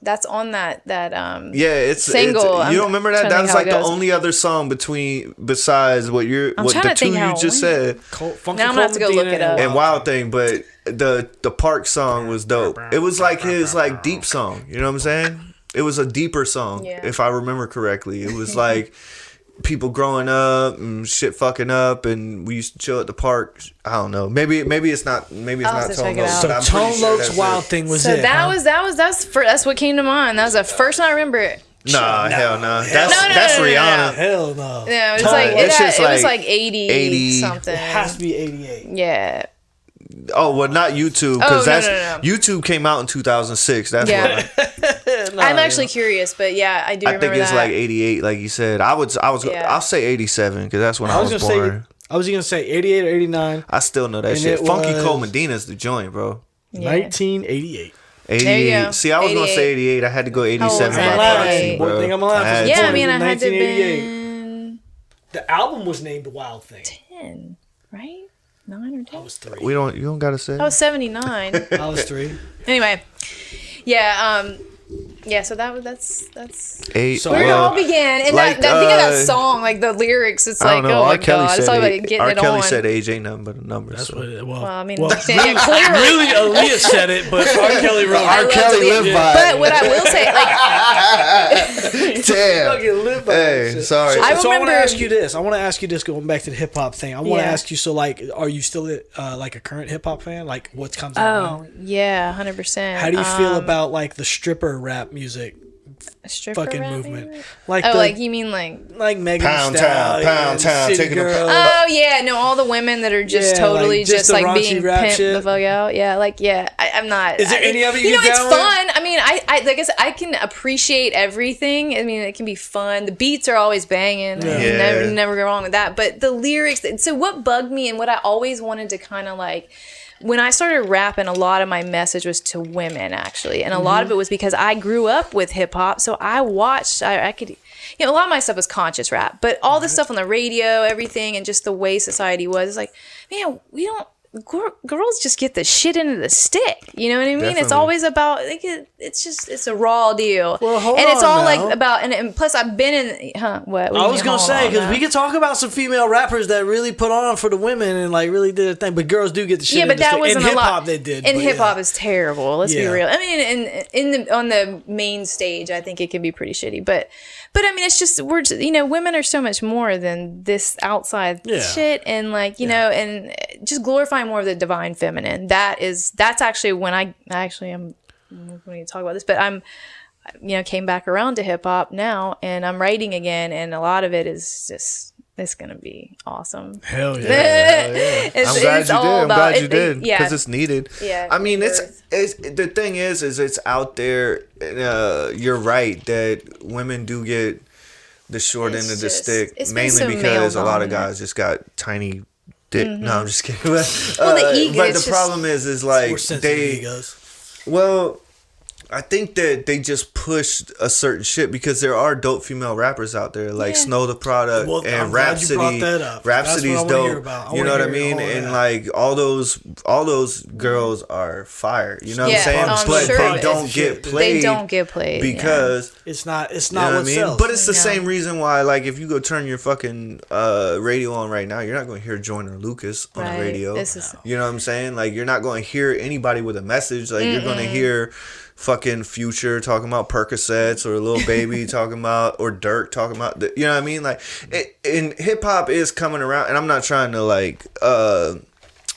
That's on that it's single. You don't remember that? I'm trying to That think was how like it the goes. only other song besides what the two you just said. Now I'm gonna have to go look it up. And Wild Thing, but the park song was dope. It was like his like deep song. You know what I'm saying? It was a deeper song, if I remember correctly. It was like people growing up and shit fucking up, and we used to chill at the park. I don't know. Maybe it's not. Maybe it's not Tone Loc. So Tone Loc's "Wild Thing" was it. That's what came to mind. That was the first one I remember. Nah, hell no. That's Rihanna. Hell no. Yeah, it was like it was like 80 something. It has to be 88. Yeah. Oh well, not YouTube because YouTube came out in 2006. That's why. I'm actually curious, but yeah, I do. I think it's like 88, like you said. I'll say 87 because that's when I was born. I was gonna say 88 or 89. I still know that shit. Funky Cole Medina's the joint, bro. 1988. 88. There you go. See, I was gonna say 88. I had to go 87 by proxy, bro. Think I'm laughing. Yeah, I mean, I had to 1988. been The album was named "Wild Thing." 10, right? 9 or 10? I was 3. You don't gotta say. I was 79. I was 3. Anyway, yeah, so that's 8. So where it all began. And like, think of that song, like the lyrics. It's like, oh my god, it's all about getting R. it Kelly on. said age ain't nothing but a number. That's so. what it, Well, I mean, clearly, clearly. Aaliyah said it, but R. Kelly wrote. R. Kelly lived by But what I will say, like, damn. Hey, sorry. So I want to remember- ask you this. I want to ask you this. Going back to the hip hop thing, I want to ask you. So, like, are you still like a current hip hop fan? Like, what comes out? oh yeah, 100%. How do you feel about like the stripper rap music? Fucking rap movement, music? like like you mean like Megan Pound Thee Town, Stallion, Pound Town, City taking a- Girl. Oh yeah, no, all the women that are just totally like, just the like raunchy being rap pimped shit. the fuck out. Yeah, like I'm not. Is there any of it you know, get it's down with? fun. I mean, I like I said, I can appreciate everything. I mean, it can be fun. The beats are always banging. Yeah. Never go wrong with that. But the lyrics. So what bugged me and what I always wanted to kind of like. When I started rapping, a lot of my message was to women, actually. And a lot of it was because I grew up with hip hop. So I watched, I could, a lot of my stuff was conscious rap. But all this stuff on the radio, everything, and just the way society was, it's like, man, we don't, girls just get the shit into the stick. You know what I mean? Definitely. It's always about, like, it's a raw deal. Well, hold and it's on all now. like about, and plus I've been in, what? I was gonna say because we could talk about some female rappers that really put on for the women and like really did a thing, but girls do get the shit. Yeah, but that in wasn't hip a lot. hop. They did. And but hip hop is terrible. Let's be Yeah. real. I mean, on the main stage, I think it can be pretty shitty. But I mean, it's just women are so much more than this outside shit, and like and just glorifying more of the divine feminine. That's actually when I actually am. We need to talk about this, but came back around to hip hop now, and I'm writing again, and a lot of it is just. It's gonna be awesome. Hell yeah! Hell yeah. I'm glad you did. Because it's needed. Yeah. I mean, it's the thing is it's out there. You're right that women do get the short end of the stick, mainly because a lot of guys just got tiny dick. Mm-hmm. No, I'm just kidding. But the ego. But the problem is like they. Egos. Well. I think that they just pushed a certain shit because there are dope female rappers out there like Snow the Product and Rhapsody. Rhapsody's dope. You know what I mean? And like all those girls are fire. You know what I'm saying? But they don't get played. They don't get played because it's not what I mean? sells. But it's the same reason why, like, if you go turn your fucking radio on right now, you're not going to hear Joyner Lucas on the radio. You know what I'm saying? Like, you're not going to hear anybody with a message. Like, you're going to hear fucking Future talking about Percocets, or Lil Baby talking about, or Dirk talking about, you know what I mean? Like, and hip hop is coming around, and I'm not trying to like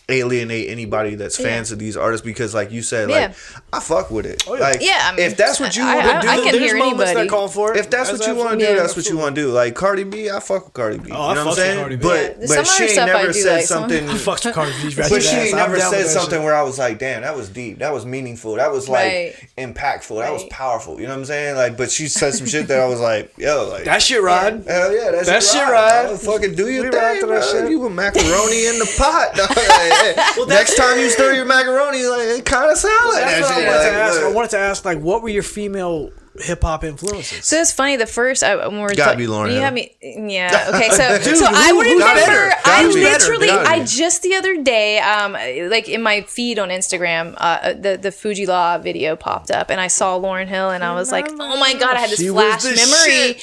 alienate anybody that's fans of these artists, because like you said, like I fuck with it. Like, I mean, if that's what you want to do, I can hear anybody that call for it. If that's what you want to do, that's what you want to do. Like Cardi B, I fuck with Cardi B. You know what I'm saying? But she ain't never said something. I fucked with Cardi B. But she ain't never said something where I was like, damn, that was deep, that was meaningful, that was like impactful, that was powerful. You know what I'm saying? Like, but she said some shit that I was like, yo, like that shit, Rod. Hell yeah, that shit, Rod. Fucking do your thing, bro. You put macaroni in the pot. Well, next time you stir your macaroni, like, it kind of sounds like that shit. I wanted to ask, like, what were your female hip hop influences? So it's funny. The first, when we were gotta be Lauryn Hill. You had me, okay. So, so I remember. I literally, just the other day, like in my feed on Instagram, the Fuji Law video popped up, and I saw Lauryn Hill, and I was like, oh my god! I had this flash memory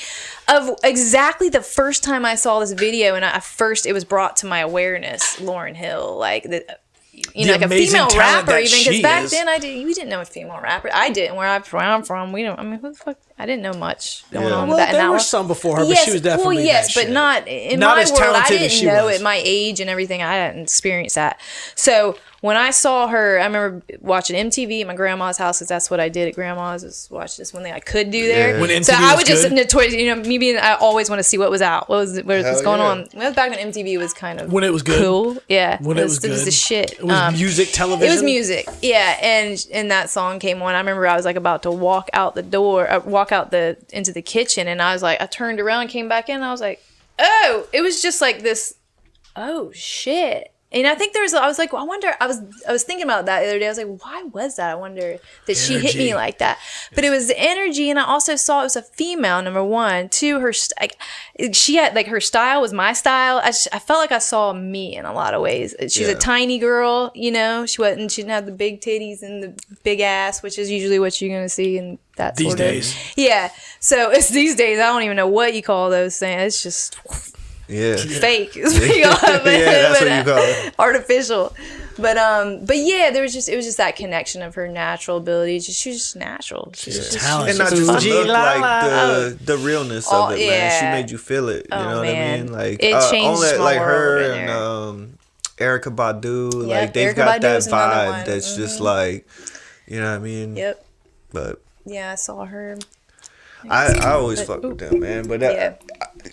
of exactly the first time I saw this video, and it was brought to my awareness, Lauryn Hill, like like a female rapper, even because back then we didn't know a female rapper. I didn't. Where I'm from, we don't. I mean, who the fuck? I didn't know much going on with that. There were some before her, but she was definitely but not in my world. I didn't know at my age and everything. I didn't experience that. So when I saw her, I remember watching MTV at my grandma's house, because that's what I did at grandma's, was watch this one thing I could do there. When MTV so I would was just notorious, me being, I always want to see what was out, what was going on. It was back when MTV was kind of when it was good, cool. Yeah, when it was good, it was the shit. It was music, television. It was music, yeah. And that song came on. I remember I was like about to walk out the door, into the kitchen, and I was like, I turned around, came back in, and I was like, oh, it was just like this. Oh shit. And I think I was like, I wonder, I was thinking about that the other day. I was like, why was that? I wonder that she hit me like that. But it was the energy. And I also saw it was a female, number one. Two, she had, like, her style was my style. I felt like I saw me in a lot of ways. She's a tiny girl, she didn't have the big titties and the big ass, which is usually what you're going to see in that these sort days. Yeah. So it's these days, I don't even know what you call those things. It's just... fake is what you call it, that's what you call it. Artificial, but yeah, it was just that connection of her natural ability. She was just natural. She's just talented, and not just look like the realness of it, man. She made you feel it. You know what I mean? Like it changed like her and Erykah Badu, like they've got that vibe that's just like, you know what I mean? Yep. But yeah, I saw her. I always fuck with them, man. But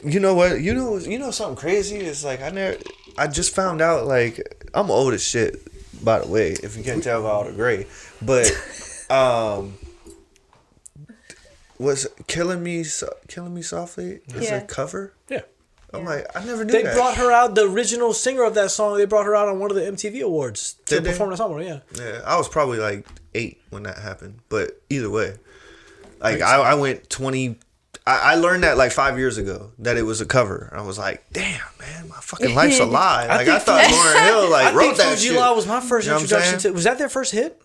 you know what? You know something crazy? It's like I just found out, like, I'm old as shit, by the way, if you can't tell by all the gray. But was Killing Me Softly is a cover? Yeah. I'm like, I never knew they that. They brought her out, the original singer of that song, they brought her out on one of the MTV Awards to perform that song, yeah. Yeah, I was probably like 8 when that happened. But either way. Like, I went 20... I learned that like 5 years ago, that it was a cover. I was like, damn, man, my fucking life's a lie. Like, I thought Lauryn Hill wrote that shit. Fuji Law was my first introduction to... Was that their first hit?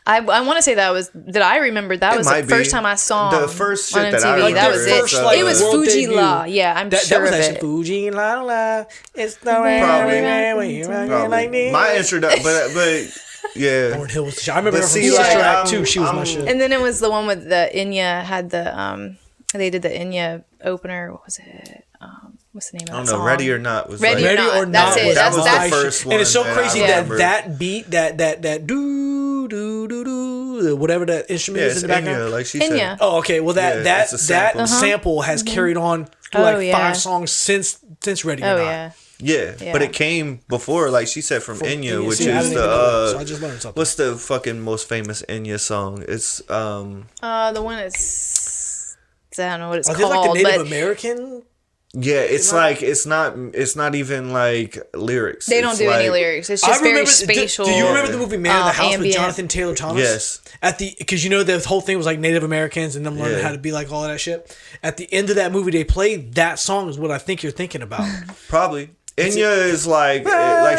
I want to say that I remembered that was the first time I saw the first shit on MTV. That I remember. That was it. It was Fuji Law. Yeah, I'm sure that was of actually it. Fuji Law. It's the way. My introduction, but yeah. Lauryn Hill was. I remember her from Sister Act too. She was my shit. And then it was the one with the Enya had the They did the Enya opener. What was it? What's the name of that song? Ready or Not was Ready like, or Not. That's it. That was the first one. And it's so crazy that beat, that do do do do, whatever that instrument is in the background. Like she said. Oh, okay. Well, that sample has carried on through 5 songs since Ready or Not. Yeah, but it came before, like she said, from Enya, which is so I just learned something. What's the fucking most famous Enya song? It's the one is, I don't know what it's called. Are they like the Native American? Yeah, it's like it's not even like lyrics. They don't do any lyrics. It's just very spatial. Do you remember the movie Man in the House with Jonathan Taylor Thomas? Yes. Because the whole thing was like Native Americans and them learning how to be like all of that shit. At the end of that movie, they played that song. Is what I think you're thinking about. Probably. Enya is like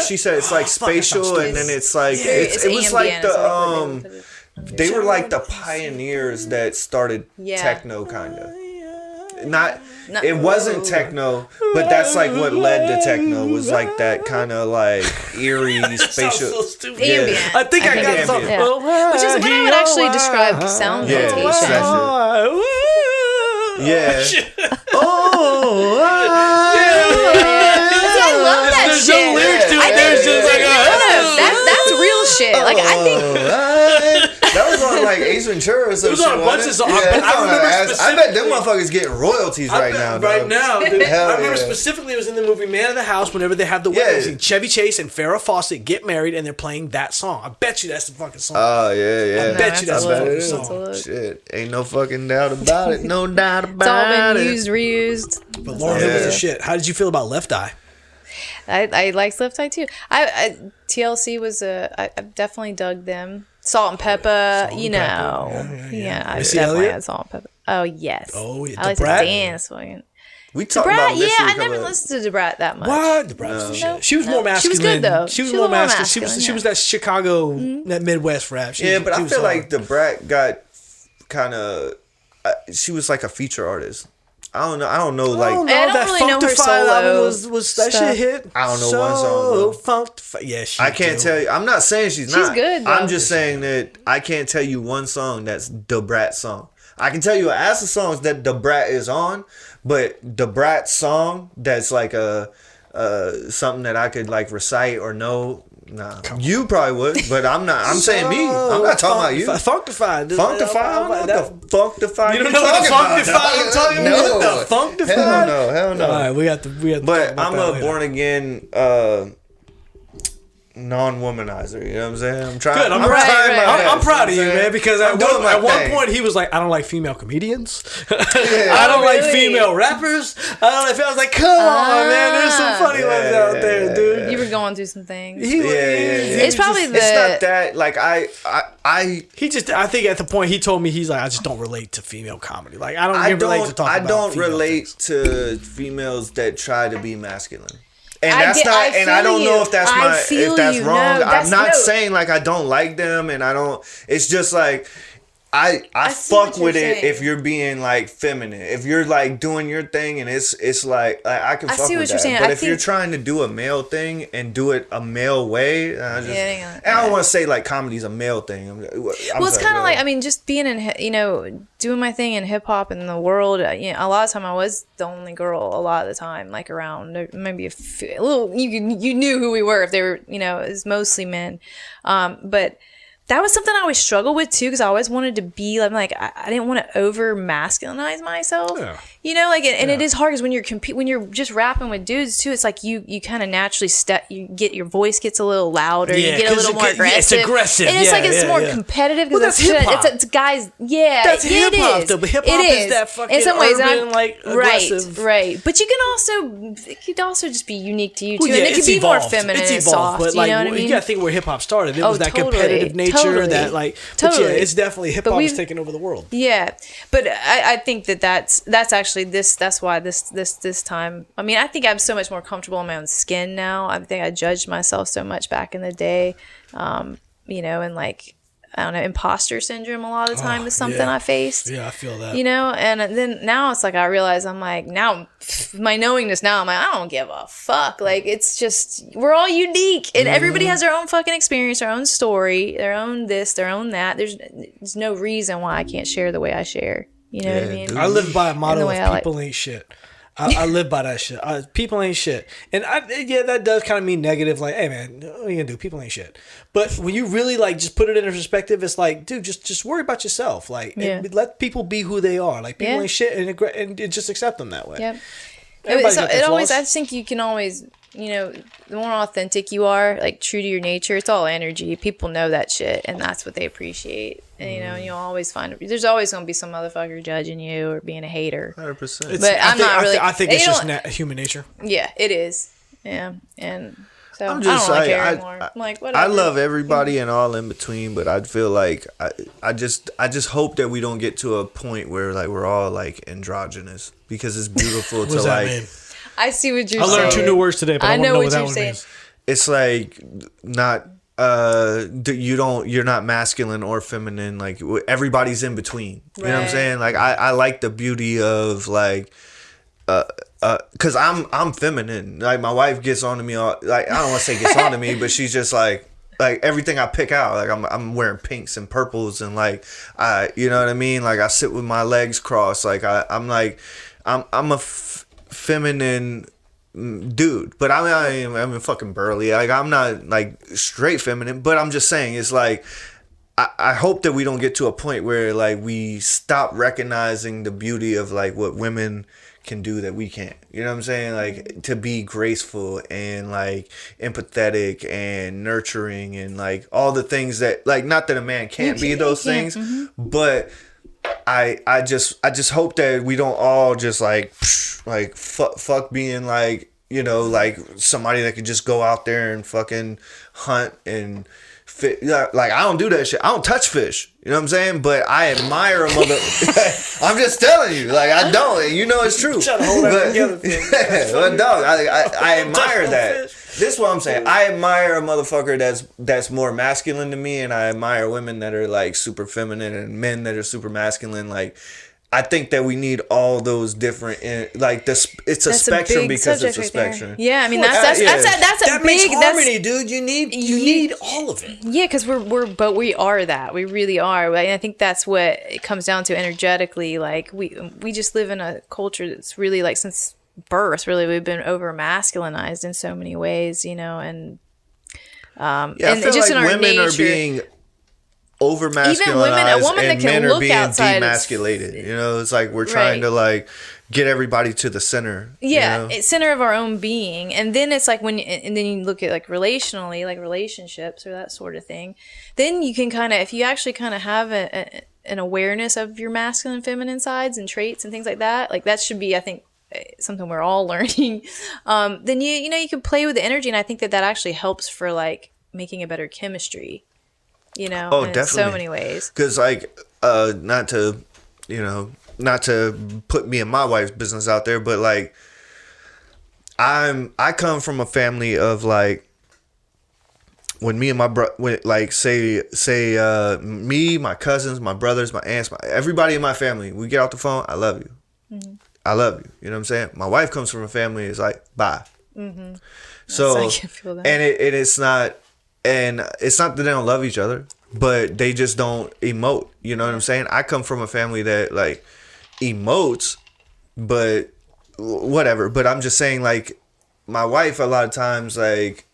she said, it's like spatial, and then it's like it was like the they were like the pioneers that started techno, kind of. It wasn't techno, but that's like what led to techno, was like that kind of like eerie spatial. So stupid. Ambient. I think I got something. Yeah. Which is what I would actually describe sound meditation. I love that shit. No lyrics to it. There's just like that's real shit. Like I think that was on like Ace Ventura or some shit. It was on a bunch of songs. I bet them motherfuckers getting royalties right now. Right now, dude. I remember specifically it was in the movie Man in the House. Whenever they have the wedding scene, Chevy Chase and Farrah Fawcett get married and they're playing that song. I bet you that's the fucking song. Oh yeah. I bet you that's the fucking song. Shit, ain't no fucking doubt about it. No doubt about it. It's all been used, reused. But Lauryn Hill was a shit. How did you feel about Left Eye? I liked Left Eye too. TLC was I definitely dug them. Salt and Pepper, I definitely had Salt and Pepper. Oh yes. Oh yeah. I like to dance. We talked about Missy. I never listened to Debrat that much. What? Debrat was the shit. She was more masculine. She was good though. She was more masculine. She was that Chicago, that Midwest rap. But I feel like Debrat got kind of. She was like a feature artist. I don't know. Like I don't really know her solo was that shit hit? I don't know one song. Yeah, I can't tell you. I'm not saying she's not. She's good. Though. I'm just saying that I can't tell you one song that's Debrat song. I can tell you an ass of songs that Debrat is on, but Debrat song that's like a something that I could like recite or know. Nah, you probably would, but I'm not. I'm saying me. I'm not talking about you. Funkdafied. Funkdafied. You don't know what the Funkdafied I'm talking about? No. What the Funkdafied? Hell no. All right, we got to. But I'm a born again non-womanizer. You know what I'm saying? I'm trying. Good. I'm proud of you, man. Because at one point he was like, "I don't like female comedians. I don't like female rappers. I was like, come on, man. There's some funny ones out there, dude. You were going through some things. It's probably it's not that. Like I think at the point he told me, he's like, I just don't relate to female comedy. Like I don't relate to talk about. I don't relate to females that try to be masculine. And that's not, and I don't know if that's wrong. I'm not saying like I don't like them, and I don't. It's just like I fuck with it if you're being like feminine. If you're like doing your thing, and it's like I can fuck with that. But if you're trying to do a male thing and do it a male way, I don't want to say like comedy's a male thing. It's kind of like, I mean, just being in, doing my thing in hip hop in the world. A lot of time I was the only girl. A lot of the time, like around maybe a little. You knew who we were if they were. It was mostly men, but. That was something I always struggled with too, because I always wanted to be. I'm like, I didn't want to over masculinize myself. Yeah. And it is hard because when you're just rapping with dudes too, it's like you kind of naturally your voice gets a little louder, you get a little more aggressive. It's aggressive, and it's it's more competitive because that's hip hop. It's guys, that's hip hop. But hip hop is that fucking in some ways, aggressive, right. But it could also just be unique to you too, and it could be more feminine and soft. But like, you gotta think where hip hop started. It was that competitive nature. That like, but yeah, it's definitely hip hop is taking over the world. Yeah, but I think that's actually that's why this time. I mean, I think I'm so much more comfortable in my own skin now. I think I judged myself so much back in the day, and like. I don't know, imposter syndrome a lot of the time is something I faced. Yeah, I feel that. And then now it's like I realize I'm like, now my knowingness now, I'm like, I don't give a fuck. Like, it's just, we're all unique and everybody has their own fucking experience, their own story, their own this, their own that. There's no reason why I can't share the way I share. You know what I mean? I live by a motto of people ain't shit. I live by that shit. People ain't shit. And that does kind of mean negative. Like, hey man, what are you gonna do? People ain't shit. But when you really like just put it in perspective, it's like, dude, just worry about yourself. Like, and let people be who they are. Like, people ain't shit, and just accept them that way. Yep. I just think you can always, the more authentic you are, like true to your nature, it's all energy. People know that shit, and that's what they appreciate. And you'll always find there's always going to be some motherfucker judging you or being a hater. 100%. But I think it's just human nature. Yeah, it is. Yeah, and so I'm just I don't care anymore. I'm like, whatever. I love everybody and all in between, but I feel like I just hope that we don't get to a point where like we're all like androgynous, because it's beautiful to like. Mean? I see what you're saying. I learned 2 new words today, but I know what that one means. It's like not you're not masculine or feminine, like everybody's in between. You know what I'm saying? Like I like the beauty of like cuz I'm feminine. Like my wife gets on to me all, like I don't want to say gets on to me, but she's just like everything I pick out, like I'm wearing pinks and purples, and like you know what I mean? Like I sit with my legs crossed, like I'm a feminine dude, but I'm fucking burly. Like I'm not like straight feminine, but I'm just saying it's like I hope that we don't get to a point where like we stop recognizing the beauty of like what women can do that we can't. You know what I'm saying? Like to be graceful and like empathetic and nurturing and like all the things that, like, not that a man can't be those things, but I just hope that we don't all just like fuck being like, like somebody that could just go out there and fucking hunt and fit. Like I don't do that shit. I don't touch fish. You know what I'm saying? But I admire a mother. I'm just telling you, like I don't. It's true. Trying to hold that together. But dog, I admire that. This is what I'm saying. I admire a motherfucker that's more masculine than me, and I admire women that are like super feminine and men that are super masculine. Like, I think that we need all those different, like this. It's a spectrum because it's a spectrum. Yeah, I mean that's a big harmony, dude. You need all of it. Yeah, because we are that. We really are. And I think that's what it comes down to energetically. Like we just live in a culture that's really like since birth, really we've been over masculinized in so many ways, and and I feel just like in our women nature, are being over masculinized, a woman and that can men are being demasculated. It's like we're trying to like get everybody to the center. It's center of our own being. And then it's like then you look at like relationally, like relationships or that sort of thing, then you can kind of, if you actually kind of have an awareness of your masculine and feminine sides and traits and things like that, like that should be, I think, something we're all learning. Then you can play with the energy, and I think that actually helps for like making a better chemistry. Definitely. In so many ways. Because like not to put me and my wife's business out there, but like I come from a family of like, when me and my like say me, my cousins, my brothers, my aunts, everybody in my family, we get off the phone, I love you. Mm-hmm. I love you. You know what I'm saying? My wife comes from a family, it's like, bye. Mm-hmm. So, I can feel that. And it's not that they don't love each other, but they just don't emote. You know what I'm saying? I come from a family that like emotes, but whatever. But I'm just saying, like, my wife, a lot of times, like,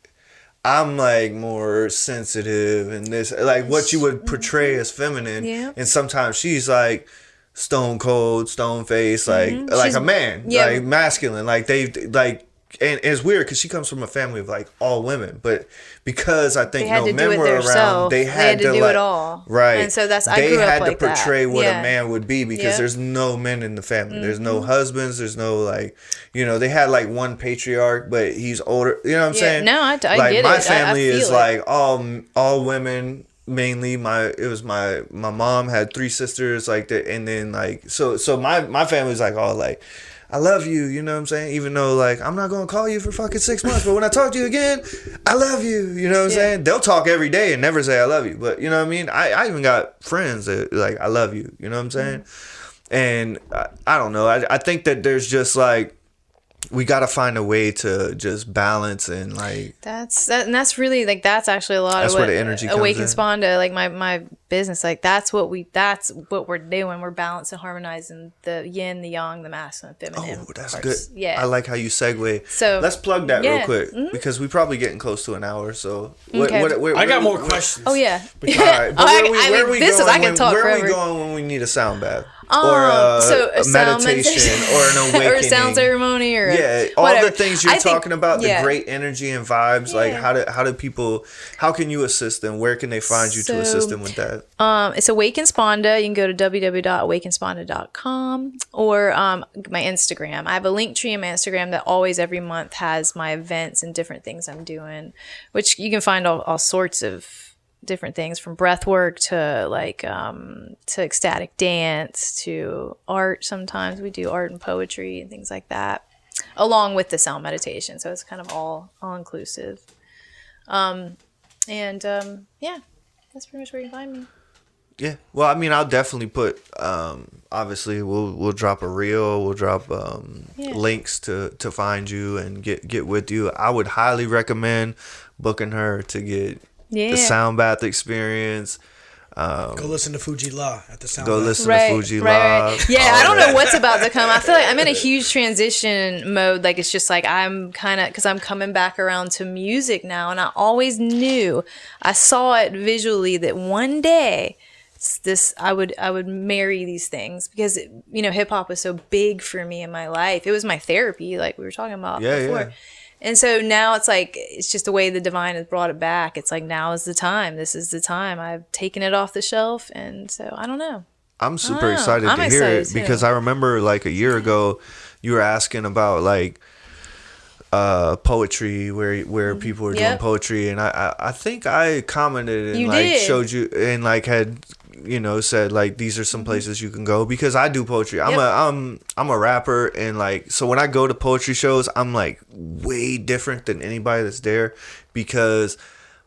I'm like more sensitive and this, like what you would portray as feminine. Yeah. And sometimes she's like stone cold, stone face, like she's, a man, like masculine, like they like. And it's weird because she comes from a family of like all women, but because I think no men were around, they had to do it all, right? And so they had to portray what a man would be, because there's no men in the family. Mm-hmm. There's no husbands. There's no like, they had like one patriarch, but he's older. You know what I'm saying? No, I get it. My family family is like all women. Mainly my mom had 3 sisters like that, and then like so my family's like all like, I love you, you know what I'm saying? Even though, like, I'm not going to call you for fucking 6 months, but when I talk to you again, I love you, you know what I'm saying? They'll talk every day and never say I love you, but you know what I mean? I even got friends that, like, I love you, you know what I'm saying? And I don't know. I think that there's just, like, we got to find a way to just balance and, like... That's really, like, that's actually a lot of what the energy Awaken Spanda, like, my business. Like that's what we're doing. We're balancing, harmonizing the yin, the yang, the masculine, feminine. Oh, that's parts. good. Yeah. I like how you segue. So let's plug that real quick because we're probably getting close to an hour. So I got more questions. Oh yeah. All right, but where we going when we need a sound bath? Or so a meditation or an awakening or a sound ceremony or all the things you're talking about, the great energy and vibes. Like how can you assist them? Where can they find you to assist them with that? It's Awaken Spanda. You can go to www.awakenspanda.com or my Instagram. I have a link tree in my Instagram that always every month has my events and different things I'm doing, which you can find all sorts of different things from breath work to to ecstatic dance to art. Sometimes we do art and poetry and things like that along with the sound meditation, so it's kind of all inclusive. That's pretty much where you can find me. Yeah, well, I mean, I'll definitely put obviously we'll drop a reel, we'll drop links to find you and get with you. I would highly recommend booking her to get the sound bath experience. Go listen to Fuji La at the sound bath. Go listen to Fuji La. Right. Yeah, I don't know what's about to come. I feel like I'm in a huge transition mode. Like it's just like I'm kind of, because I'm coming back around to music now, and I always knew, I saw it visually that one day I would marry these things because hip hop was so big for me in my life. It was my therapy, like we were talking about before. Yeah. And so now it's like, it's just the way the divine has brought it back. It's like, now is the time. This is the time. I've taken it off the shelf. And so I don't know. I'm super excited to hear it because I remember like a year ago, you were asking about like poetry, where people were doing poetry. And I think I commented and showed you and like had, said like these are some places you can go because I do poetry. I'm a rapper, and like so when I go to poetry shows, I'm like way different than anybody that's there because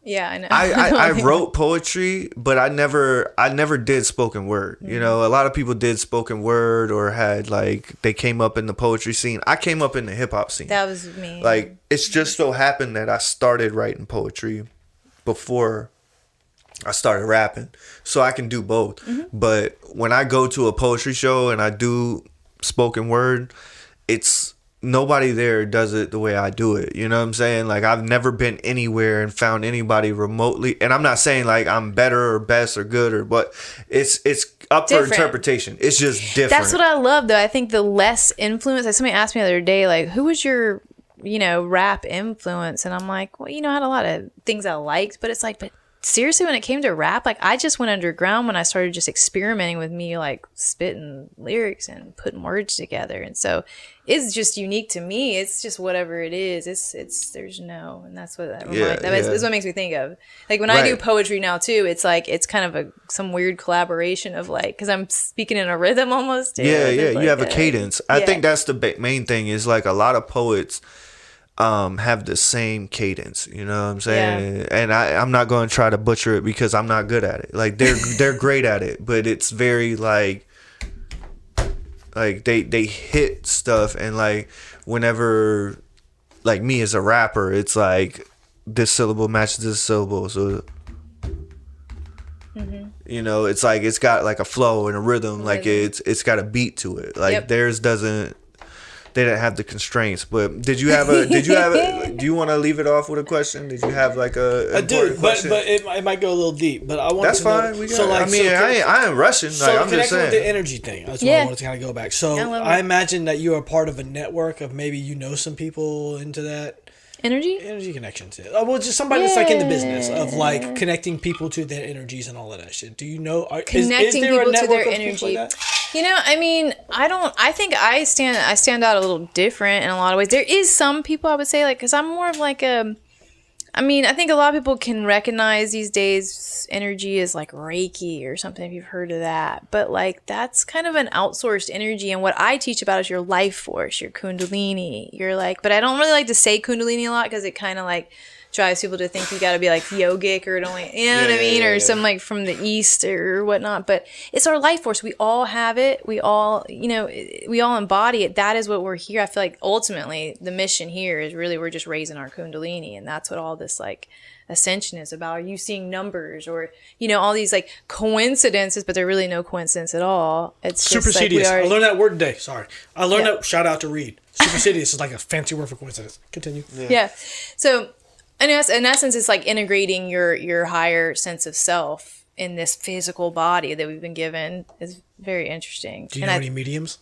I know. I wrote poetry, but I never did spoken word. A lot of people did spoken word or had like they came up in the poetry scene. I came up in the hip hop scene. That was me. Like it's just so happened that I started writing poetry before I started rapping, so I can do both. But when I go to a poetry show and I do spoken word, it's nobody there does it the way I do it. You know what I'm saying? Like I've never been anywhere and found anybody remotely, and I'm not saying like I'm better or best or good or what. It's up for interpretation. It's just different. That's what I love though. I think the less influence, like somebody asked me the other day, like who was your rap influence? And I'm like, well, I had a lot of things I liked, but it's like, but seriously, when it came to rap, like I just went underground when I started just experimenting with me, like spitting lyrics and putting words together. And so it's just unique to me. It's just whatever it is. There's no, and that's what that's what makes me think of. Like when I do poetry now too, it's like it's kind of some weird collaboration of like, because I'm speaking in a rhythm almost. Too. Yeah. You have a cadence. I think that's the main thing. Is like a lot of poets have the same cadence, you know what I'm saying? And I'm not going to try to butcher it because I'm not good at it. Like they're great at it, but it's very like they hit stuff, and like whenever like me as a rapper, it's like this syllable matches this syllable, so it's like it's got like a flow and a rhythm, like it's got a beat to it. Like theirs doesn't. They didn't have the constraints, but do you want to leave it off with a question? Did you have like a question? But it might go a little deep. But I want that's to fine. Know, I ain't rushing. So like, I'm just saying with the energy thing. That's what I wanted to kind of go back. So I imagine that you are part of a network of maybe some people into that. Energy connections. Well, just somebody that's like in the business of like connecting people to their energies and all of that shit. Do you know? Connecting people to their energy. I mean, I think I stand out a little different in a lot of ways. There is some people I would say like, because I'm more of like I think a lot of people can recognize these days energy as like Reiki or something, if you've heard of that. But like that's kind of an outsourced energy. And what I teach about is your life force, your kundalini. You're like, but I don't really like to say kundalini a lot because it kind of like drives people to think you got to be like yogic or only, you know what I mean, or some like from the East or whatnot. But it's our life force. We all have it. We all, you know, we all embody it. That is what we're here. I feel like ultimately the mission here is really we're just raising our Kundalini, and that's what all this like ascension is about. Are you seeing numbers or, you know, all these like coincidences, but they're really no coincidence at all. It's superstitious. I learned that word today. Sorry. I learned that. Shout out to Reed. Superstitious is like a fancy word for coincidence. Continue. Yeah. So in essence, it's like integrating your higher sense of self in this physical body that we've been given is very interesting. Do you know any mediums?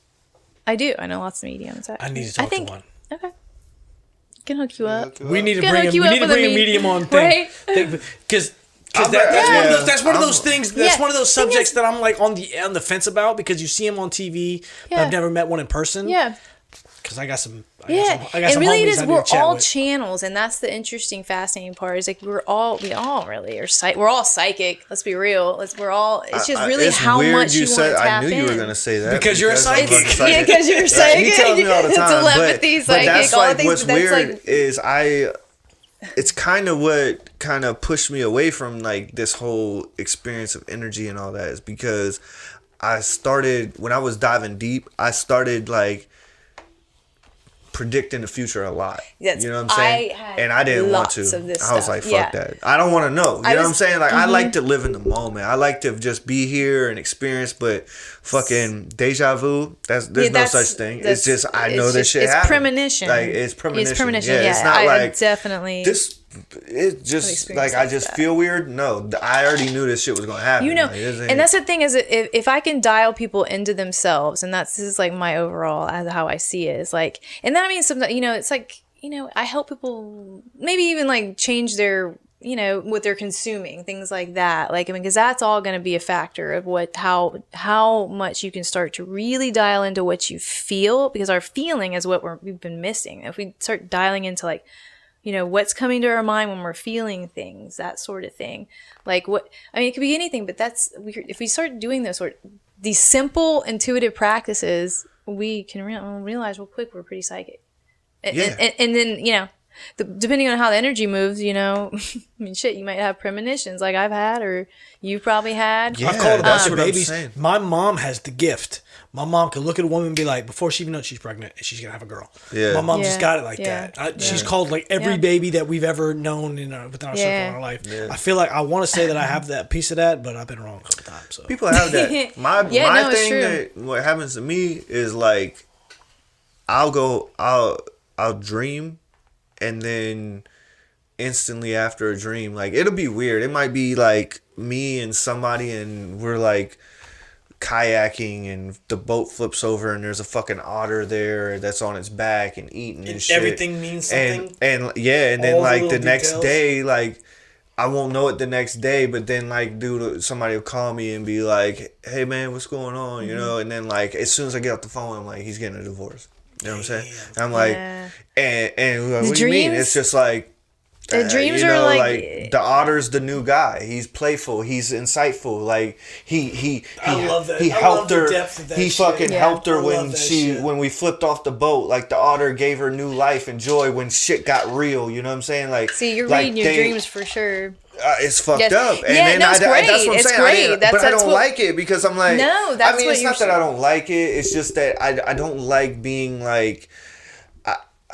I do. I know lots of mediums. I need to talk to one. Okay. Can hook you up. We need to bring a medium on thing, because that's one of those things. That's one of those subjects that I'm like on the fence about, because you see them on TV, but I've never met one in person. Yeah. Because I got some. And really, it is. We're all channels, and that's the interesting, fascinating part. Is like we all really are. We're all psychic. Let's be real. We're all. It's just really it's how much you want to tap in. I knew you were going to say that because you're a psychic. Yeah, because you're psychic. He tells me all the time. Telepathy, psychic. That's all like things. What's weird is it's kind of what kind of pushed me away from like this whole experience of energy and all that, is because I started when I was diving deep. I started like predicting the future a lot. You know what I'm saying? And I didn't want to. I was like, fuck that. I don't want to know. You know what I'm saying? Like, I like to live in the moment. I like to just be here and experience, but fucking deja vu, there's no such thing. It's just, I know this shit happened. It's premonition. Like, it's premonition. It's premonition, yeah. It's not like, definitely. It's just like I just feel weird. No, I already knew this shit was gonna happen. You know, like, and that's the thing is, if I can dial people into themselves, and this is like my overall how I see it is like, and that means something. You know, it's like, you know, I help people maybe even like change their, you know, what they're consuming, things like that. Like, I mean, because that's all going to be a factor of how much you can start to really dial into what you feel, because our feeling is what we've been missing. If we start dialing into like, you know, what's coming to our mind when we're feeling things, that sort of thing. Like it could be anything, but if we start doing these simple intuitive practices, we can realize real quick we're pretty psychic. And then, you know, depending on how the energy moves, you know, I mean, shit, you might have premonitions like I've had, or you've probably had. Yeah, I've called a bunch of babies. My mom has the gift. My mom can look at a woman and be like, before she even knows she's pregnant, and she's going to have a girl. Yeah. My mom just got it like that. She's called like every baby that we've ever known within our circle in our life. Yeah. I feel like I want to say that I have that piece of that, but I've been wrong a couple times. So. People have that. My thing that what happens to me is like, I'll dream, and then instantly after a dream, like it'll be weird. It might be like me and somebody, and we're like kayaking, and the boat flips over, and there's a fucking otter there that's on its back and eating and shit. Everything means something. And then like the next day, like I won't know it the next day, but then like somebody will call me and be like, "Hey man, what's going on?" You know, and then like as soon as I get off the phone, I'm like, he's getting a divorce. You know what I'm saying? And I'm like, and like, what do you mean? It's just like, the dreams you know, are like the otter's the new guy. He's playful. He's insightful. Like he love that. He helped her. He fucking shit. helped her when we flipped off the boat. Like the otter gave her new life and joy when shit got real. You know what I'm saying? Like, see, you're reading your dreams for sure. It's fucked up. And then that's what I'm it's saying. Great. But I don't like it because I'm like, no, that's I mean, it's not that I don't like it. It's just that I don't like being like,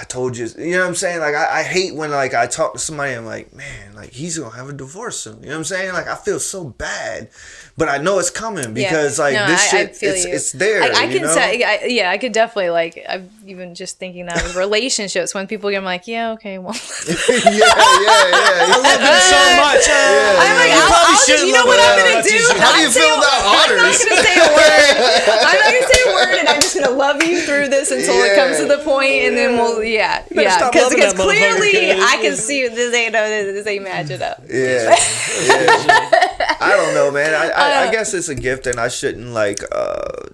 I told you, you know what I'm saying? Like, I hate when, like, I talk to somebody, I'm like, man, like, he's going to have a divorce soon. You know what I'm saying? Like, I feel so bad. But I know it's coming because, this shit, it's there. I can say, I could definitely, like, I've even just thinking that with relationships, when people get, I'm like, yeah, okay, well. yeah. I love it so much. I'm like, you know what I'm going to do? How do you feel about otters? I'm not going to say a word. I'm not going to say a word, and I'm just going to love you through this until it comes to the point, and then we'll, because clearly I can see this ain't matching up. I don't know, man. I guess it's a gift, and I shouldn't like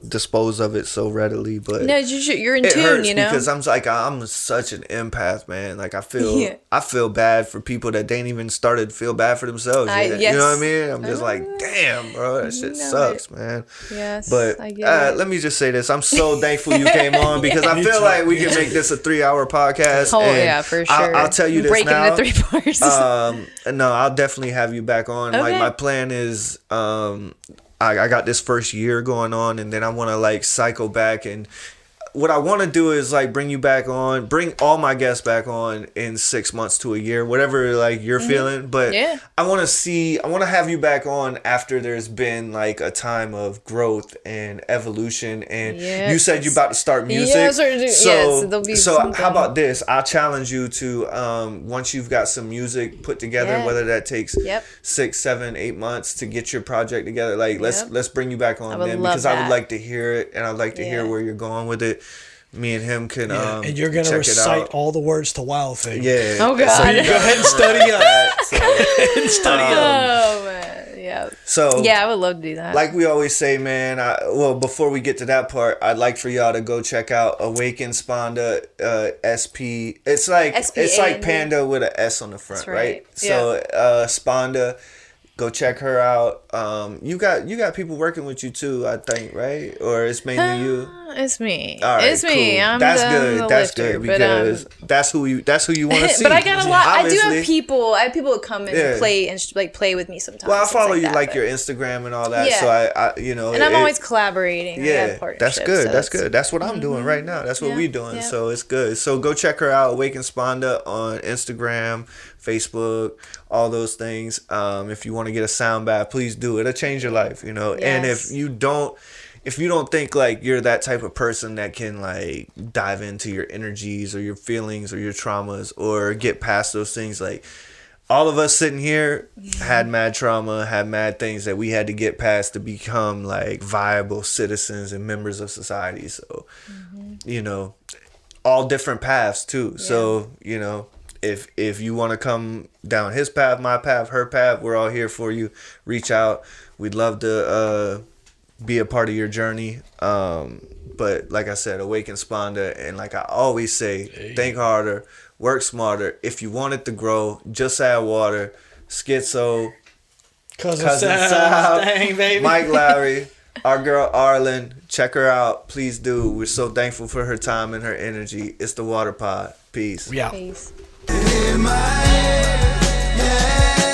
dispose of it so readily. But no, you're in it tune, hurts you know. Because I'm such an empath, man. Like I feel bad for people that ain't even started to feel bad for themselves yet. Yes. You know what I mean? I'm just like, damn, bro, that shit sucks, man. Yes. But let me just say this: I'm so thankful you came on because I feel like we can make this a 3-hour podcast. Oh and yeah, for sure. I'll tell you this Break now. It into 3 parts. No, I'll definitely have you back on. Okay. Like my plan is, I got this first year going on, and then I want to like cycle back. And what I want to do is like bring you back on, bring all my guests back on in 6 months to a year, whatever like you're feeling. But I want to have you back on after there's been like a time of growth and evolution. And you said you're about to start music. So how about this? I'll challenge you to once you've got some music put together, whether that takes 6, 7, 8 months to get your project together. Like let's bring you back on then because I would like to hear it, and I'd like to hear where you're going with it. Me and him can and you're gonna recite all the words to Wild Thing. Yeah. Oh god. So you go ahead and study up. Oh man. Yeah. So I would love to do that. Like we always say, man. Before we get to that part, I'd like for y'all to go check out Awaken Spanda SP. It's like Panda with an S on the front, right? So Spanda. Go check her out. You got people working with you too, I think, right? Or it's mainly you. It's me. All right, it's me. Cool. I'm that's the good. That's lifter, good because that's who you want to see. But I got a lot. Obviously. I do have people. I have people that come and play and play with me sometimes. Well, I follow you like your Instagram and all that. So I and I'm always collaborating. Yeah, that's good. That's good. That's what I'm doing right now. That's what we're doing. So it's good. So go check her out, Awaken Spanda on Instagram, Facebook, all those things. If you want to get a sound bath, please do it. It'll change your life, you know. Yes. And if you don't think like you're that type of person that can like dive into your energies or your feelings or your traumas or get past those things, like all of us sitting here had mad trauma, had mad things that we had to get past to become like viable citizens and members of society. So, you know, all different paths too. Yeah. So, you know, if you want to come down his path, my path, her path, we're all here for you. Reach out. We'd love to be a part of your journey. But like I said, Awaken Spanda, and like I always say, think harder, work smarter. If you want it to grow, just add water. Schizo, Cousin Sal, dang, baby. Mike Lowry, our girl Arlyn, check her out. Please do. We're so thankful for her time and her energy. It's the Water Pod. Peace. Yeah. Peace. In my head, yeah.